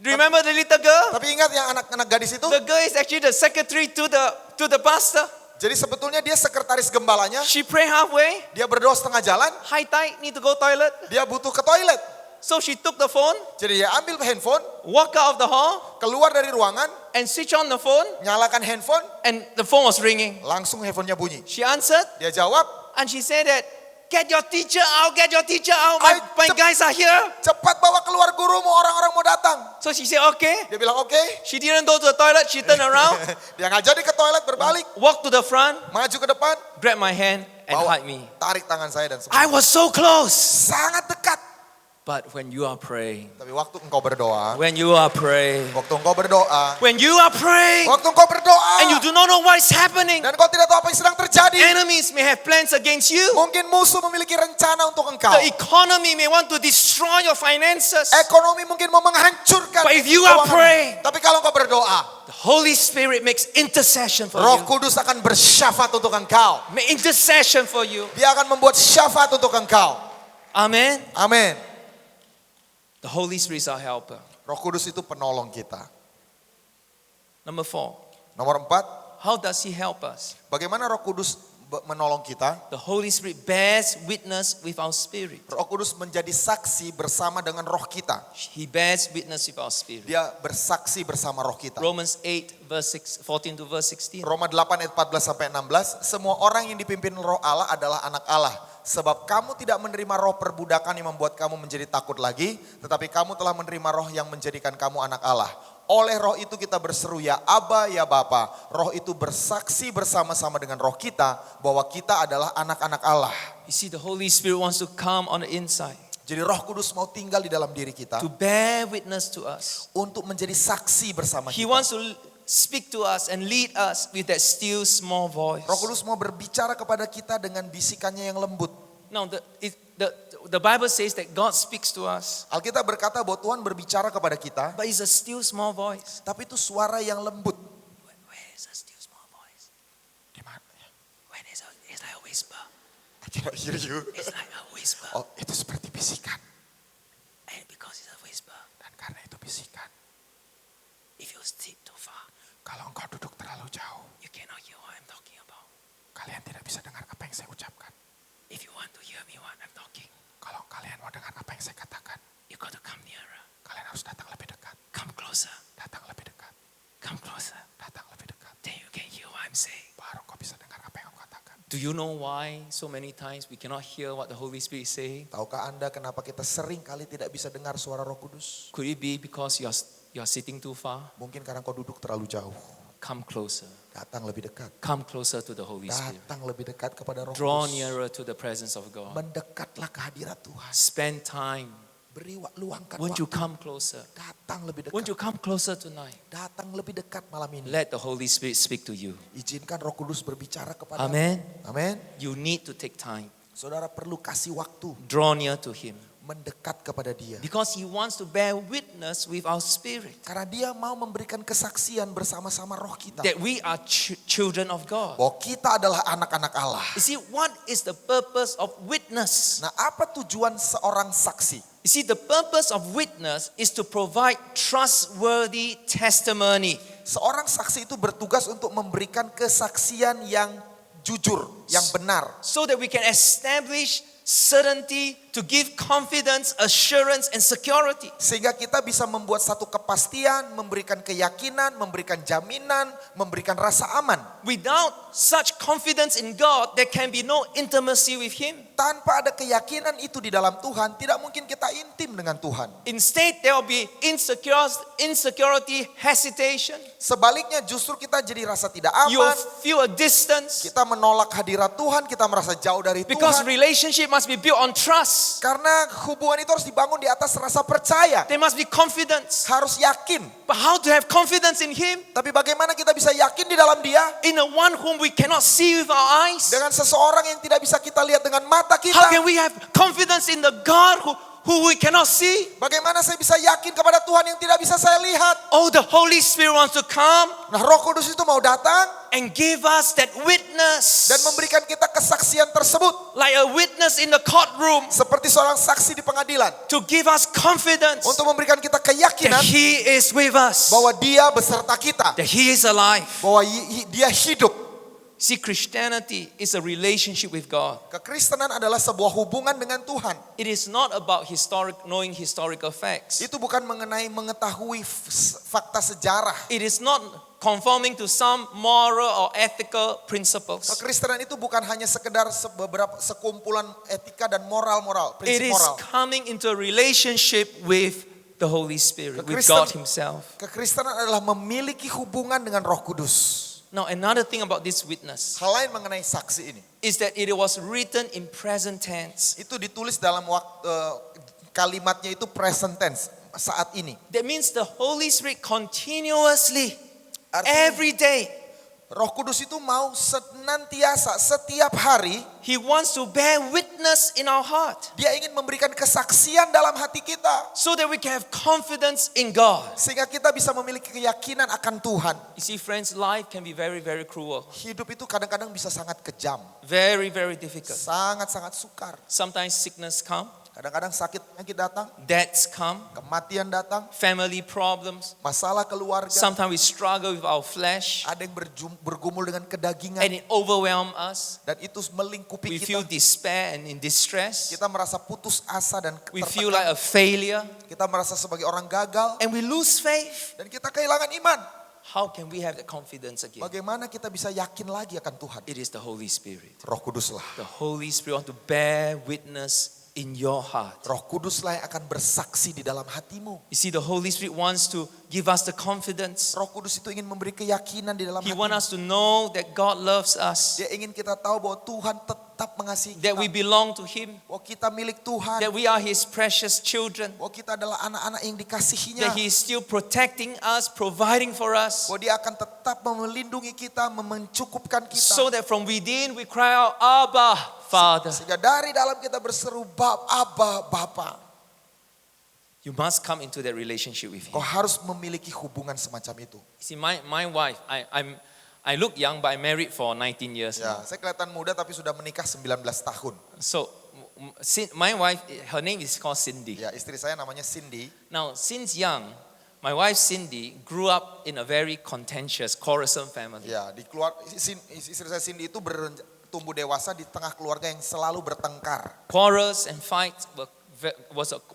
Speaker 2: remember the little girl?
Speaker 1: Tapi ingat yang anak-anak gadis itu,
Speaker 2: The girl is actually the secretary to the pastor.
Speaker 1: jadi sebetulnya dia sekretaris gembalanya.
Speaker 2: She prayed halfway,
Speaker 1: Dia berdoa setengah jalan,
Speaker 2: high tide, need to go toilet.
Speaker 1: dia butuh ke toilet.
Speaker 2: So she took the phone,
Speaker 1: Jadi dia ambil handphone,
Speaker 2: walk out of the hall,
Speaker 1: keluar dari ruangan,
Speaker 2: and switch on the phone,
Speaker 1: nyalakan handphone,
Speaker 2: and the phone was ringing.
Speaker 1: langsung handphonenya bunyi.
Speaker 2: She answered,
Speaker 1: Dia jawab,
Speaker 2: and she said that, "Get your teacher out, get your teacher out. My guys are here."
Speaker 1: cepat bawa keluar gurumu, orang-orang mau datang.
Speaker 2: So she said, "Okay."
Speaker 1: Dia bilang oke.
Speaker 2: She didn't go to the toilet. She turned around,
Speaker 1: Dia nggak jadi ke toilet, berbalik,
Speaker 2: walked to the front,
Speaker 1: maju ke depan,
Speaker 2: grabbed my hand, and
Speaker 1: bawa,
Speaker 2: hugged me.
Speaker 1: tarik tangan saya dan semua.
Speaker 2: I was so close.
Speaker 1: Sangat dekat.
Speaker 2: But when you are praying,
Speaker 1: Tapi waktu engkau berdoa,
Speaker 2: when you are praying,
Speaker 1: waktu engkau berdoa,
Speaker 2: when you are praying,
Speaker 1: waktu engkau berdoa,
Speaker 2: and you do not know what is happening,
Speaker 1: dan engkau tidak tahu apa yang sedang terjadi.
Speaker 2: enemies may have plans against you.
Speaker 1: Mungkin musuh memiliki rencana untuk engkau.
Speaker 2: The economy may want to destroy your finances.
Speaker 1: Ekonomi mungkin mau menghancurkan
Speaker 2: But if you are
Speaker 1: keuanganmu.
Speaker 2: praying,
Speaker 1: Tapi kalau engkau berdoa,
Speaker 2: the Holy Spirit makes intercession for
Speaker 1: Roh
Speaker 2: you.
Speaker 1: Kudus akan bersyafaat untuk engkau.
Speaker 2: Make intercession for you.
Speaker 1: Dia akan membuat syafaat untuk engkau.
Speaker 2: Amen.
Speaker 1: Amin.
Speaker 2: The Holy Spirit is our helper.
Speaker 1: Roh Kudus itu penolong kita.
Speaker 2: Number 4,
Speaker 1: Nomor 4,
Speaker 2: how does He help us?
Speaker 1: bagaimana Roh Kudus menolong kita?
Speaker 2: The Holy Spirit bears witness with our spirit.
Speaker 1: Roh Kudus menjadi saksi bersama dengan roh kita.
Speaker 2: He bears witness with our spirit.
Speaker 1: Dia bersaksi bersama roh kita.
Speaker 2: Romans 8 verse 14 to verse 16.
Speaker 1: Roma 8 ayat 14 sampai 16, semua orang yang dipimpin roh Allah adalah anak Allah. Sebab kamu tidak menerima roh perbudakan yang membuat kamu menjadi takut lagi, tetapi kamu telah menerima roh yang menjadikan kamu anak Allah. Oleh roh itu kita berseru ya Aba ya Bapa. Roh itu bersaksi bersama-sama dengan roh kita bahwa kita adalah anak-anak Allah.
Speaker 2: You see, the Holy Spirit wants to come on the inside
Speaker 1: Jadi Roh Kudus mau tinggal di dalam diri kita
Speaker 2: to bear witness to us.
Speaker 1: untuk menjadi saksi bersama
Speaker 2: He
Speaker 1: kita.
Speaker 2: wants to speak to us and lead us with that still small voice.
Speaker 1: Roh Kudus mau berbicara kepada kita dengan bisikannya yang lembut.
Speaker 2: Now, the Bible says that God speaks to us,
Speaker 1: Alkitab berkata bahwa Tuhan berbicara kepada kita,
Speaker 2: but it's a still small voice.
Speaker 1: tapi itu suara yang lembut.
Speaker 2: Where is a still small voice?
Speaker 1: Di mana?
Speaker 2: When it's like a whisper.
Speaker 1: I cannot hear you.
Speaker 2: It's like a whisper.
Speaker 1: Oh, itu seperti bisikan.
Speaker 2: And because it's a whisper,
Speaker 1: Dan karena itu bisikan,
Speaker 2: if you sit too far,
Speaker 1: kalau engkau duduk terlalu jauh,
Speaker 2: you cannot hear what I'm talking about.
Speaker 1: kalian tidak bisa dengar apa yang saya ucapkan.
Speaker 2: If you want to hear me what I'm talking,
Speaker 1: Kalau kalian mau dengar apa yang saya katakan,
Speaker 2: you got to come nearer.
Speaker 1: kalian harus datang lebih dekat.
Speaker 2: Come closer.
Speaker 1: Datang lebih dekat.
Speaker 2: Come closer.
Speaker 1: Datang lebih dekat.
Speaker 2: Then you can hear what I'm saying.
Speaker 1: Baru kau bisa dengar apa yang aku katakan.
Speaker 2: Do you know why so many times we cannot hear what the Holy Spirit is saying?
Speaker 1: Tahukah Anda kenapa kita sering kali tidak bisa dengar suara Roh Kudus?
Speaker 2: Could it be because you're sitting too far?
Speaker 1: Mungkin karena kau duduk terlalu jauh.
Speaker 2: Come closer.
Speaker 1: Datang lebih dekat.
Speaker 2: Come closer to the Holy Spirit.
Speaker 1: Datang lebih dekat kepada Roh
Speaker 2: Draw
Speaker 1: Kudus.
Speaker 2: nearer to the presence of God.
Speaker 1: Mendekatlah ke hadirat Tuhan.
Speaker 2: Spend time.
Speaker 1: Beri luangkan
Speaker 2: Won't you
Speaker 1: waktu.
Speaker 2: come closer?
Speaker 1: Datang lebih
Speaker 2: Won't you
Speaker 1: dekat.
Speaker 2: come closer tonight?
Speaker 1: Datang lebih dekat malam ini.
Speaker 2: Let the Holy Spirit speak to you.
Speaker 1: Izinkan Roh Kudus berbicara kepada.
Speaker 2: Amen.
Speaker 1: Amin.
Speaker 2: You need to take time.
Speaker 1: Saudara perlu kasih waktu
Speaker 2: Draw near to Him.
Speaker 1: mendekat kepada Dia.
Speaker 2: Because He wants to bear witness with our spirit
Speaker 1: Karena Dia mau memberikan kesaksian bersama-sama roh kita.
Speaker 2: that we are children of God.
Speaker 1: Bahwa kita adalah anak-anak Allah.
Speaker 2: You see, what is the purpose of witness?
Speaker 1: Nah, apa tujuan seorang saksi?
Speaker 2: You see, the purpose of witness is to provide trustworthy testimony.
Speaker 1: Seorang saksi itu bertugas untuk memberikan kesaksian yang jujur, yang benar.
Speaker 2: So that we can establish certainty, to give confidence, assurance, and security.
Speaker 1: Sehingga kita bisa membuat satu kepastian, memberikan keyakinan, memberikan jaminan, memberikan rasa aman.
Speaker 2: Without such confidence in God, there can be no intimacy with Him.
Speaker 1: Tanpa ada keyakinan itu di dalam Tuhan, tidak mungkin kita intim dengan Tuhan.
Speaker 2: Instead, there will be insecurity, hesitation.
Speaker 1: Sebaliknya justru kita jadi rasa tidak
Speaker 2: You'll
Speaker 1: aman.
Speaker 2: feel a distance
Speaker 1: Kita menolak hadirat Tuhan, kita merasa jauh dari
Speaker 2: because
Speaker 1: Tuhan.
Speaker 2: relationship must be built on trust.
Speaker 1: Karena hubungan itu harus dibangun di atas rasa percaya.
Speaker 2: There must be confidence.
Speaker 1: Harus yakin.
Speaker 2: But how to have confidence in Him?
Speaker 1: Tapi bagaimana kita bisa yakin di dalam Dia?
Speaker 2: In the one whom we cannot see with our eyes?
Speaker 1: Dengan seseorang yang tidak bisa kita lihat dengan mata kita.
Speaker 2: How can we have confidence in the God who we cannot see?
Speaker 1: Bagaimana saya bisa yakin kepada Tuhan yang tidak bisa saya lihat?
Speaker 2: Oh, the Holy Spirit wants to come
Speaker 1: Nah, Roh Kudus itu mau datang
Speaker 2: and give us that witness.
Speaker 1: dan memberikan kita kesaksian tersebut.
Speaker 2: Like a witness in the courtroom.
Speaker 1: Seperti seorang saksi di pengadilan.
Speaker 2: To give us confidence
Speaker 1: Untuk memberikan kita
Speaker 2: that
Speaker 1: keyakinan
Speaker 2: He is with us.
Speaker 1: bahwa Dia beserta kita.
Speaker 2: That He is alive.
Speaker 1: Bahwa Dia hidup.
Speaker 2: See, Christianity is a relationship with God.
Speaker 1: Kekristenan adalah sebuah hubungan dengan Tuhan.
Speaker 2: It is not about knowing historical facts.
Speaker 1: Itu bukan mengenai mengetahui fakta sejarah.
Speaker 2: It is not conforming to some moral or ethical principles.
Speaker 1: Kekristenan itu bukan hanya sekedar beberapa sekumpulan etika dan moral-moral,
Speaker 2: It
Speaker 1: prinsip
Speaker 2: is
Speaker 1: moral.
Speaker 2: coming into a relationship with the Holy Spirit, with God Himself.
Speaker 1: Kekristenan adalah memiliki hubungan dengan Roh Kudus.
Speaker 2: Now, another thing about this witness
Speaker 1: Hal lain mengenai saksi ini,
Speaker 2: is that it was written in present tense.
Speaker 1: itu ditulis dalam waktu kalimatnya itu present tense, saat ini.
Speaker 2: That means the Holy Spirit continuously,
Speaker 1: Artinya,
Speaker 2: every day,
Speaker 1: Roh Kudus itu mau senantiasa setiap hari
Speaker 2: He wants to bear witness in our heart
Speaker 1: Dia ingin memberikan kesaksian dalam hati kita
Speaker 2: so that we can have confidence in God.
Speaker 1: sehingga kita bisa memiliki keyakinan akan Tuhan.
Speaker 2: You see, friends, life can be very, very cruel,
Speaker 1: Hidup itu kadang-kadang bisa sangat kejam,
Speaker 2: very, very difficult.
Speaker 1: sangat-sangat sukar.
Speaker 2: Sometimes sickness come,
Speaker 1: Kadang-kadang sakit penyakit datang,
Speaker 2: debts come,
Speaker 1: kematian datang,
Speaker 2: family problems.
Speaker 1: masalah keluarga.
Speaker 2: Sometimes we struggle with our flesh
Speaker 1: Ada yang bergumul dengan kedagingan
Speaker 2: and it overwhelms us.
Speaker 1: dan itu melingkupi
Speaker 2: We
Speaker 1: kita.
Speaker 2: feel despair and in distress.
Speaker 1: Kita merasa putus asa dan
Speaker 2: We feel
Speaker 1: tertekan.
Speaker 2: like a failure
Speaker 1: Kita merasa sebagai orang gagal
Speaker 2: and we lose faith.
Speaker 1: dan kita kehilangan iman.
Speaker 2: How can we have that confidence again?
Speaker 1: Bagaimana kita bisa yakin lagi akan Tuhan?
Speaker 2: It is the Holy Spirit.
Speaker 1: Roh Kuduslah.
Speaker 2: The Holy Spirit wants to bear witness in your heart.
Speaker 1: Roh Kuduslah yang akan bersaksi di dalam hatimu.
Speaker 2: You see, the Holy Spirit wants to give us the confidence.
Speaker 1: Roh Kudus itu ingin memberi keyakinan di dalam
Speaker 2: He
Speaker 1: hatimu.
Speaker 2: wants us to know that God loves us.
Speaker 1: Dia ingin kita tahu bahwa Tuhan tetap mengasihi
Speaker 2: that we
Speaker 1: kita.
Speaker 2: belong to Him,
Speaker 1: Bahwa kita milik Tuhan.
Speaker 2: that we are His precious children,
Speaker 1: Bahwa kita adalah anak-anak yang dikasihinya.
Speaker 2: that He is still protecting us, providing for us,
Speaker 1: Bahwa dia akan tetap melindungi kita, mencukupkan kita.
Speaker 2: so that from within we cry out, Abba, Father.
Speaker 1: Sehingga dari dalam kita berseru, Abba, Bapa.
Speaker 2: You must come into that relationship with
Speaker 1: Kau
Speaker 2: Him.
Speaker 1: harus memiliki hubungan semacam itu.
Speaker 2: See, my wife, I look young, but I married for 19 years
Speaker 1: Ya,
Speaker 2: now.
Speaker 1: saya kelihatan muda tapi sudah menikah 19 tahun.
Speaker 2: So, my wife, her name is called Cindy.
Speaker 1: Ya, istri saya namanya Cindy.
Speaker 2: Now, since young, my wife Cindy grew up in a very contentious, quarrelsome family.
Speaker 1: Ya, istri saya Cindy itu tumbuh dewasa di tengah keluarga yang selalu bertengkar.
Speaker 2: Quarrels and fights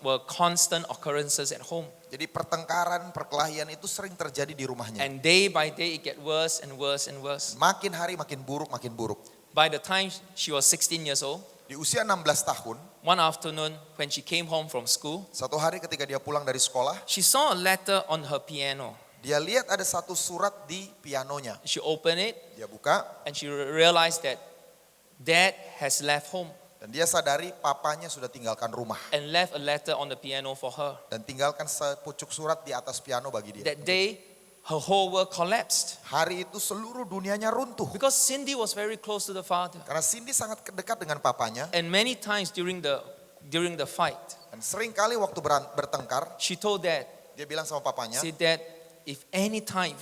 Speaker 2: were constant occurrences at home.
Speaker 1: Jadi pertengkaran, perkelahian itu sering terjadi di rumahnya.
Speaker 2: And day by day it get worse and worse and worse.
Speaker 1: Makin hari makin buruk, makin buruk.
Speaker 2: By the time she was 16 years old,
Speaker 1: Di usia 16 tahun,
Speaker 2: one afternoon when she came home from school,
Speaker 1: satu hari ketika dia pulang dari sekolah,
Speaker 2: she saw a letter on her piano.
Speaker 1: dia lihat ada satu surat di pianonya.
Speaker 2: She opened it
Speaker 1: Dia buka
Speaker 2: and she realized that dad has left home
Speaker 1: dan dia sadari papanya sudah tinggalkan rumah.
Speaker 2: and left a letter on the piano for her.
Speaker 1: Dan tinggalkan sepucuk surat di atas piano bagi dia.
Speaker 2: That day, her whole world collapsed
Speaker 1: Hari itu seluruh dunianya runtuh.
Speaker 2: because Cindy was very close to the father.
Speaker 1: Karena Cindy sangat dekat dengan papanya.
Speaker 2: And many times during the fight,
Speaker 1: Dan sering kali waktu bertengkar,
Speaker 2: she told dad,
Speaker 1: dia bilang sama papanya,
Speaker 2: say, Dad, if anytime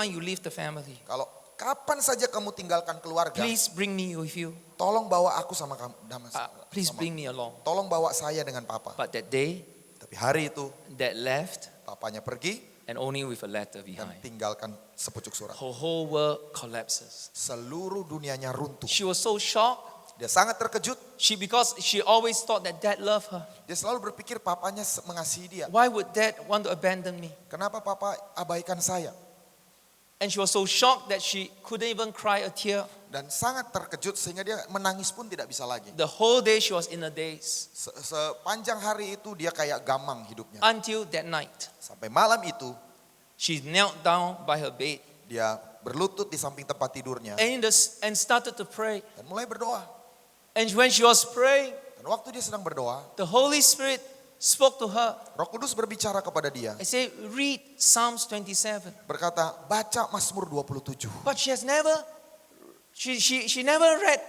Speaker 2: you leave the family,
Speaker 1: kalau kapan saja kamu tinggalkan keluarga,
Speaker 2: please bring me with you.
Speaker 1: tolong bawa aku sama kamu.
Speaker 2: Please bring me along.
Speaker 1: Tolong bawa saya dengan papa.
Speaker 2: But that day,
Speaker 1: Tapi hari itu,
Speaker 2: dad left
Speaker 1: papanya pergi
Speaker 2: and only with a letter
Speaker 1: dan
Speaker 2: behind.
Speaker 1: tinggalkan sepucuk surat.
Speaker 2: Her whole world collapses.
Speaker 1: Seluruh dunianya runtuh.
Speaker 2: She was so shocked.
Speaker 1: Dia sangat terkejut.
Speaker 2: Because she always thought that dad loved her.
Speaker 1: Dia selalu berpikir papanya mengasihi dia.
Speaker 2: Why would dad want to abandon me?
Speaker 1: Kenapa papa abaikan saya?
Speaker 2: And she was so shocked that she couldn't even cry a tear.
Speaker 1: Dan sangat terkejut sehingga dia menangis pun tidak bisa lagi.
Speaker 2: The whole day she was in a daze.
Speaker 1: Sepanjang hari itu dia kayak gamang hidupnya.
Speaker 2: Until that night,
Speaker 1: Sampai malam itu
Speaker 2: she knelt down by her bed
Speaker 1: dia berlutut di samping tempat tidurnya
Speaker 2: and started to pray.
Speaker 1: dan mulai berdoa.
Speaker 2: And when she was praying,
Speaker 1: Dan waktu dia sedang berdoa,
Speaker 2: the Holy Spirit spoke to her.
Speaker 1: Roh Kudus berbicara kepada dia,
Speaker 2: I said, read Psalms 27.
Speaker 1: berkata, baca Mazmur 27.
Speaker 2: But she never read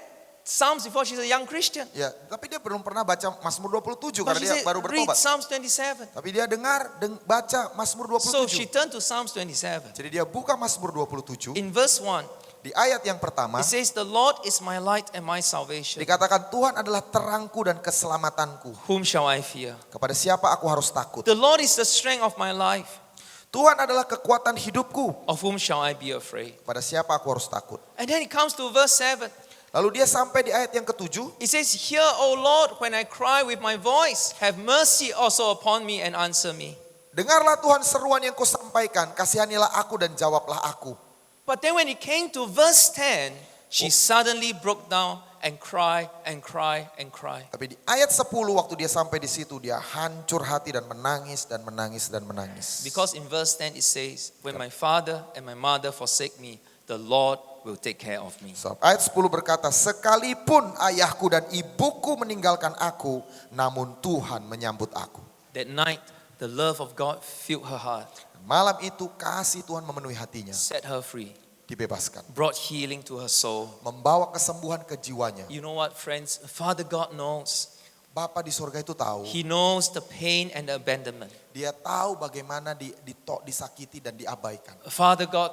Speaker 2: Psalms before. She's a young Christian.
Speaker 1: Ya, tapi dia belum pernah baca Mazmur 27
Speaker 2: But
Speaker 1: karena
Speaker 2: she
Speaker 1: dia
Speaker 2: said,
Speaker 1: baru
Speaker 2: read
Speaker 1: bertobat.
Speaker 2: Psalms 27.
Speaker 1: Tapi dia baca Mazmur
Speaker 2: So she
Speaker 1: 27.
Speaker 2: turned to Psalms 27.
Speaker 1: Jadi dia buka Mazmur 27.
Speaker 2: In verse 1,
Speaker 1: Di ayat yang pertama,
Speaker 2: it says, the Lord is my light and my salvation.
Speaker 1: dikatakan Tuhan adalah terangku dan keselamatanku.
Speaker 2: Whom shall I fear?
Speaker 1: Kepada siapa aku harus takut?
Speaker 2: The Lord is the strength of my life.
Speaker 1: Tuhan adalah kekuatan hidupku.
Speaker 2: Of whom shall I be afraid?
Speaker 1: Kepada siapa aku harus takut?
Speaker 2: And then it comes to verse 7.
Speaker 1: Lalu dia sampai di ayat yang ketujuh.
Speaker 2: It says, hear, O Lord, when I cry with my voice. Have mercy also upon me and answer me.
Speaker 1: Dengarlah Tuhan seruan yang kau sampaikan. Kasihanilah aku dan jawablah aku.
Speaker 2: But then when it came to verse 10, she suddenly broke down and cried and cried and cried.
Speaker 1: Tapi di ayat 10 waktu dia sampai di situ dia hancur hati dan menangis dan menangis dan menangis.
Speaker 2: Because in verse 10 it says, when my father and my mother forsake me, the Lord will take care of me.
Speaker 1: So, ayat 10 berkata, sekalipun ayahku dan ibuku meninggalkan aku, namun Tuhan menyambut aku.
Speaker 2: That night, the love of God filled her heart,
Speaker 1: Malam itu kasih Tuhan memenuhi hatinya,
Speaker 2: set her free,
Speaker 1: dibebaskan.
Speaker 2: brought healing to her soul.
Speaker 1: Membawa kesembuhan ke jiwanya.
Speaker 2: You know what, friends? Father God knows.
Speaker 1: Bapa di surga itu tahu.
Speaker 2: He knows the pain and the abandonment.
Speaker 1: Dia tahu bagaimana disakiti dan diabaikan.
Speaker 2: Father God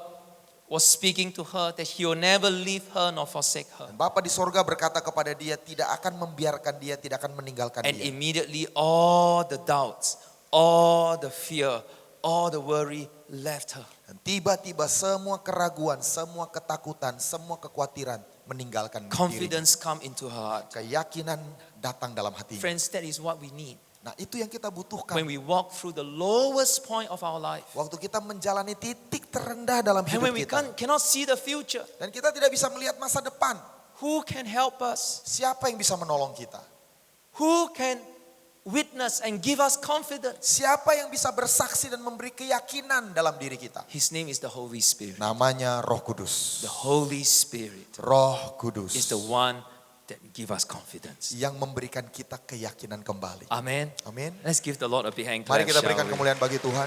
Speaker 2: was speaking to her that he will never leave her nor forsake her.
Speaker 1: Dan Bapa di surga berkata kepada dia tidak akan membiarkan dia, tidak akan meninggalkan
Speaker 2: And
Speaker 1: dia.
Speaker 2: immediately all the doubts, all the fear, all the worry left her.
Speaker 1: Dan tiba-tiba semua keraguan, semua ketakutan, semua kekhawatiran meninggalkan dirinya.
Speaker 2: Confidence come into her heart.
Speaker 1: Keyakinan datang dalam hatinya.
Speaker 2: Friends, that is what we need.
Speaker 1: Nah itu yang kita butuhkan.
Speaker 2: When we walk through the lowest point of our life.
Speaker 1: Waktu kita menjalani titik terendah dalam
Speaker 2: And
Speaker 1: hidup
Speaker 2: when we
Speaker 1: kita.
Speaker 2: cannot see the future.
Speaker 1: Dan kita tidak bisa melihat masa depan.
Speaker 2: Who can help us?
Speaker 1: Siapa yang bisa menolong kita?
Speaker 2: Who can witness and give us confidence?
Speaker 1: Siapa yang bisa bersaksi dan memberi keyakinan dalam diri kita?
Speaker 2: His name is the Holy Spirit.
Speaker 1: Namanya Roh Kudus.
Speaker 2: The Holy Spirit
Speaker 1: Roh Kudus.
Speaker 2: is the one that give us confidence.
Speaker 1: yang memberikan kita keyakinan kembali.
Speaker 2: Amen.
Speaker 1: Amin.
Speaker 2: Let's give the Lord a big hand
Speaker 1: Mari
Speaker 2: clap,
Speaker 1: kita
Speaker 2: shall
Speaker 1: berikan
Speaker 2: we?
Speaker 1: kemuliaan bagi Tuhan.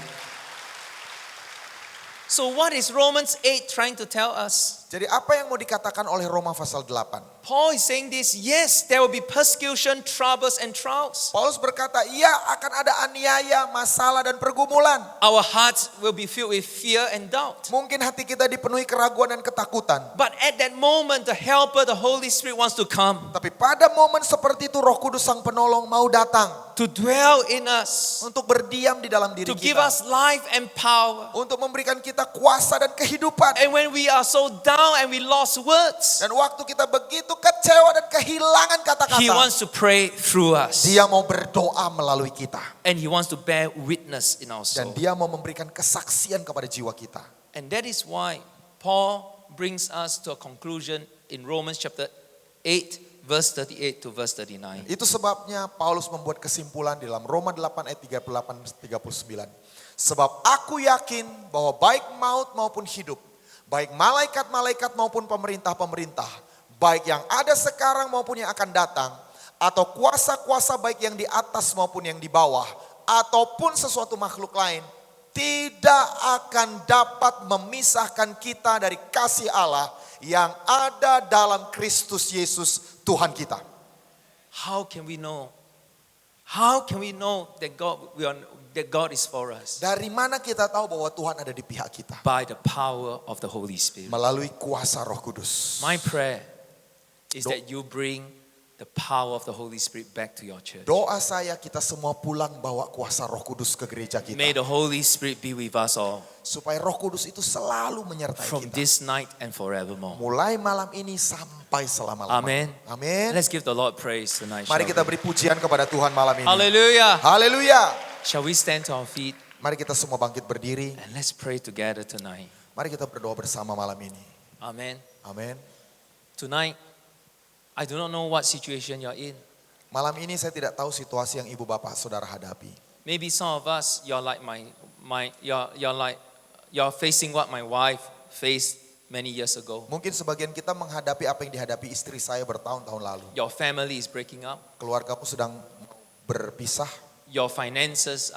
Speaker 2: So what is Romans 8 trying to tell us?
Speaker 1: Jadi apa yang mau dikatakan oleh Roma pasal 8?
Speaker 2: Paul is saying this, yes, there will be persecution, troubles, and trials.
Speaker 1: Paulus berkata, iya akan ada aniaya, masalah dan pergumulan.
Speaker 2: Our hearts will be filled with fear and doubt.
Speaker 1: Mungkin hati kita dipenuhi keraguan dan ketakutan.
Speaker 2: But at that moment, the helper, the Holy Spirit wants to come
Speaker 1: Tapi pada momen seperti itu Roh Kudus Sang Penolong mau datang
Speaker 2: to dwell in us,
Speaker 1: untuk berdiam di dalam diri
Speaker 2: to give
Speaker 1: kita.
Speaker 2: us life and power.
Speaker 1: Untuk memberikan kita kuasa dan kehidupan.
Speaker 2: And when we are so down and we lost words,
Speaker 1: Dan waktu kita begitu kecewa dan kehilangan
Speaker 2: He
Speaker 1: kata-kata,
Speaker 2: wants to pray through us.
Speaker 1: Dia mau berdoa melalui kita.
Speaker 2: And He wants to bear witness in our
Speaker 1: Dan
Speaker 2: soul.
Speaker 1: dia mau memberikan kesaksian kepada jiwa kita.
Speaker 2: And that is why Paul brings us to a conclusion in Romans chapter 8, verse 38 to verse 39.
Speaker 1: Itu sebabnya Paulus membuat kesimpulan di dalam Roma 8 ayat 38-39. Sebab aku yakin bahwa baik maut maupun hidup, baik malaikat-malaikat maupun pemerintah-pemerintah, baik yang ada sekarang maupun yang akan datang, atau kuasa-kuasa baik yang di atas maupun yang di bawah, ataupun sesuatu makhluk lain, tidak akan dapat memisahkan kita dari kasih Allah yang ada dalam Kristus Yesus Tuhan kita.
Speaker 2: How can we know? How can we know that God is for us?
Speaker 1: Dari mana kita tahu bahwa Tuhan ada di pihak kita?
Speaker 2: By the power of the Holy Spirit.
Speaker 1: Melalui kuasa Roh Kudus.
Speaker 2: My prayer is that you bring the power of the Holy Spirit back to your church.
Speaker 1: Doa saya kita semua pulang bawa kuasa Roh Kudus ke gereja kita.
Speaker 2: May the Holy Spirit be with us all
Speaker 1: Supaya Roh Kudus itu selalu menyertai
Speaker 2: from
Speaker 1: kita.
Speaker 2: this night and forevermore.
Speaker 1: Mulai malam ini sampai selama-lamanya.
Speaker 2: Amen.
Speaker 1: Amin.
Speaker 2: Let's give the Lord praise tonight.
Speaker 1: Mari
Speaker 2: shall
Speaker 1: kita
Speaker 2: we?
Speaker 1: beri pujian kepada Tuhan malam ini.
Speaker 2: Hallelujah.
Speaker 1: Haleluya.
Speaker 2: Shall we stand to our feet
Speaker 1: Mari kita semua bangkit berdiri.
Speaker 2: and let's pray together tonight.
Speaker 1: Mari kita berdoa bersama malam ini.
Speaker 2: Amen.
Speaker 1: Amin.
Speaker 2: Tonight, I do not know what situation you're in.
Speaker 1: Malam ini saya tidak tahu situasi yang ibu bapak saudara hadapi.
Speaker 2: Maybe some of us, you're like you're facing what my wife faced many years ago.
Speaker 1: Mungkin sebagian kita menghadapi apa yang dihadapi istri saya bertahun-tahun lalu.
Speaker 2: Your family is breaking up.
Speaker 1: Keluargamu sedang berpisah.
Speaker 2: Your finances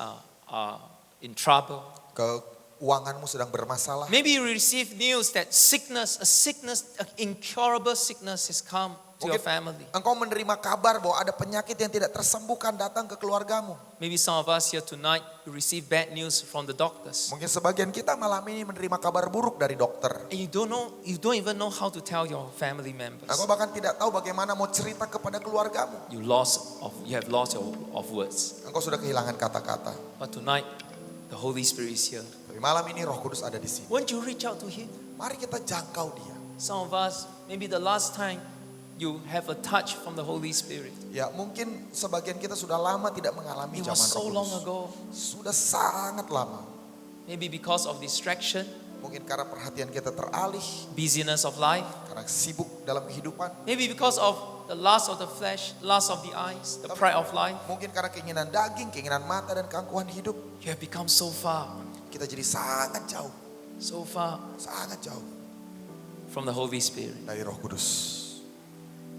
Speaker 2: are in trouble.
Speaker 1: Keuanganmu sedang bermasalah.
Speaker 2: Maybe you receive news that an incurable sickness has come to your family.
Speaker 1: Engkau menerima kabar bahwa ada penyakit yang tidak tersembuhkan datang ke keluargamu.
Speaker 2: Maybe some of us here tonight you receive bad news from the doctors.
Speaker 1: Mungkin sebagian kita malam ini menerima kabar buruk dari dokter.
Speaker 2: And you don't even know how to tell your family members.
Speaker 1: Engkau bahkan tidak tahu bagaimana mau cerita kepada keluargamu.
Speaker 2: You have lost of words.
Speaker 1: Engkau sudah kehilangan kata-kata.
Speaker 2: But tonight, the Holy Spirit is here.
Speaker 1: Tapi malam ini Roh Kudus ada di sini.
Speaker 2: Won't you reach out to Him?
Speaker 1: Mari kita jangkau dia.
Speaker 2: Some of us, maybe the last time you have a touch from the Holy Spirit.
Speaker 1: Ya mungkin sebagian kita sudah lama tidak mengalami
Speaker 2: It
Speaker 1: zaman
Speaker 2: was so
Speaker 1: Roh
Speaker 2: long
Speaker 1: Kudus.
Speaker 2: ago.
Speaker 1: Sudah sangat lama.
Speaker 2: Maybe because of distraction,
Speaker 1: Mungkin karena perhatian kita teralih,
Speaker 2: busyness of life.
Speaker 1: karena sibuk dalam kehidupan.
Speaker 2: Maybe because of the lust of the flesh, lust of the eyes, the pride of life.
Speaker 1: Mungkin karena keinginan daging, keinginan mata dan keangkuhan hidup.
Speaker 2: You have become so far
Speaker 1: Kita jadi sangat jauh, sangat jauh
Speaker 2: from the Holy Spirit.
Speaker 1: dari Roh Kudus.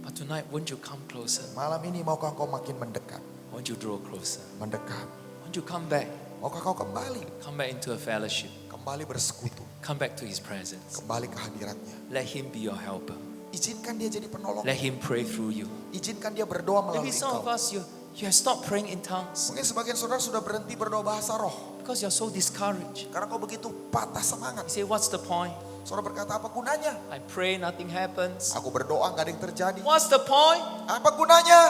Speaker 2: But tonight, won't you come closer?
Speaker 1: Malam ini maukah engkau makin mendekat,
Speaker 2: Won't you draw closer?
Speaker 1: mendekat.
Speaker 2: Won't you come back?
Speaker 1: Maukah kau kembali,
Speaker 2: Come back into a fellowship.
Speaker 1: kembali bersekutu,
Speaker 2: Come back to His presence.
Speaker 1: kembali ke hadiratnya.
Speaker 2: Let Him be your helper.
Speaker 1: Izinkan dia jadi penolong.
Speaker 2: Let Him pray through you.
Speaker 1: Izinkan dia berdoa melalui
Speaker 2: Maybe some of
Speaker 1: engkau.
Speaker 2: us, you have stopped praying in tongues
Speaker 1: Mungkin sebagian saudara sudah berhenti berdoa bahasa roh.
Speaker 2: because you're so discouraged.
Speaker 1: Karena kau begitu patah semangat.
Speaker 2: You say, what's the point?
Speaker 1: Saudara berkata, apa gunanya?
Speaker 2: I pray, nothing happens.
Speaker 1: Aku berdoa gak ada yang terjadi.
Speaker 2: What's the point?
Speaker 1: Apa gunanya?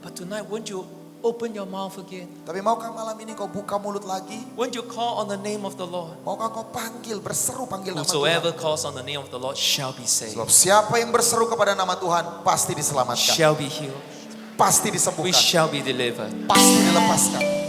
Speaker 2: But tonight, won't you open your mouth again?
Speaker 1: Tapi maukah malam ini kau buka mulut lagi?
Speaker 2: Won't you call on the name of the Lord?
Speaker 1: Maukah kau panggil, berseru panggil nama
Speaker 2: Whosoever
Speaker 1: Tuhan?
Speaker 2: calls on the name of the Lord shall be saved,
Speaker 1: Sebab siapa yang berseru kepada nama Tuhan pasti diselamatkan.
Speaker 2: shall be healed,
Speaker 1: Pasti
Speaker 2: we
Speaker 1: disembuhkan.
Speaker 2: shall be delivered.
Speaker 1: Pasti dilepaskan.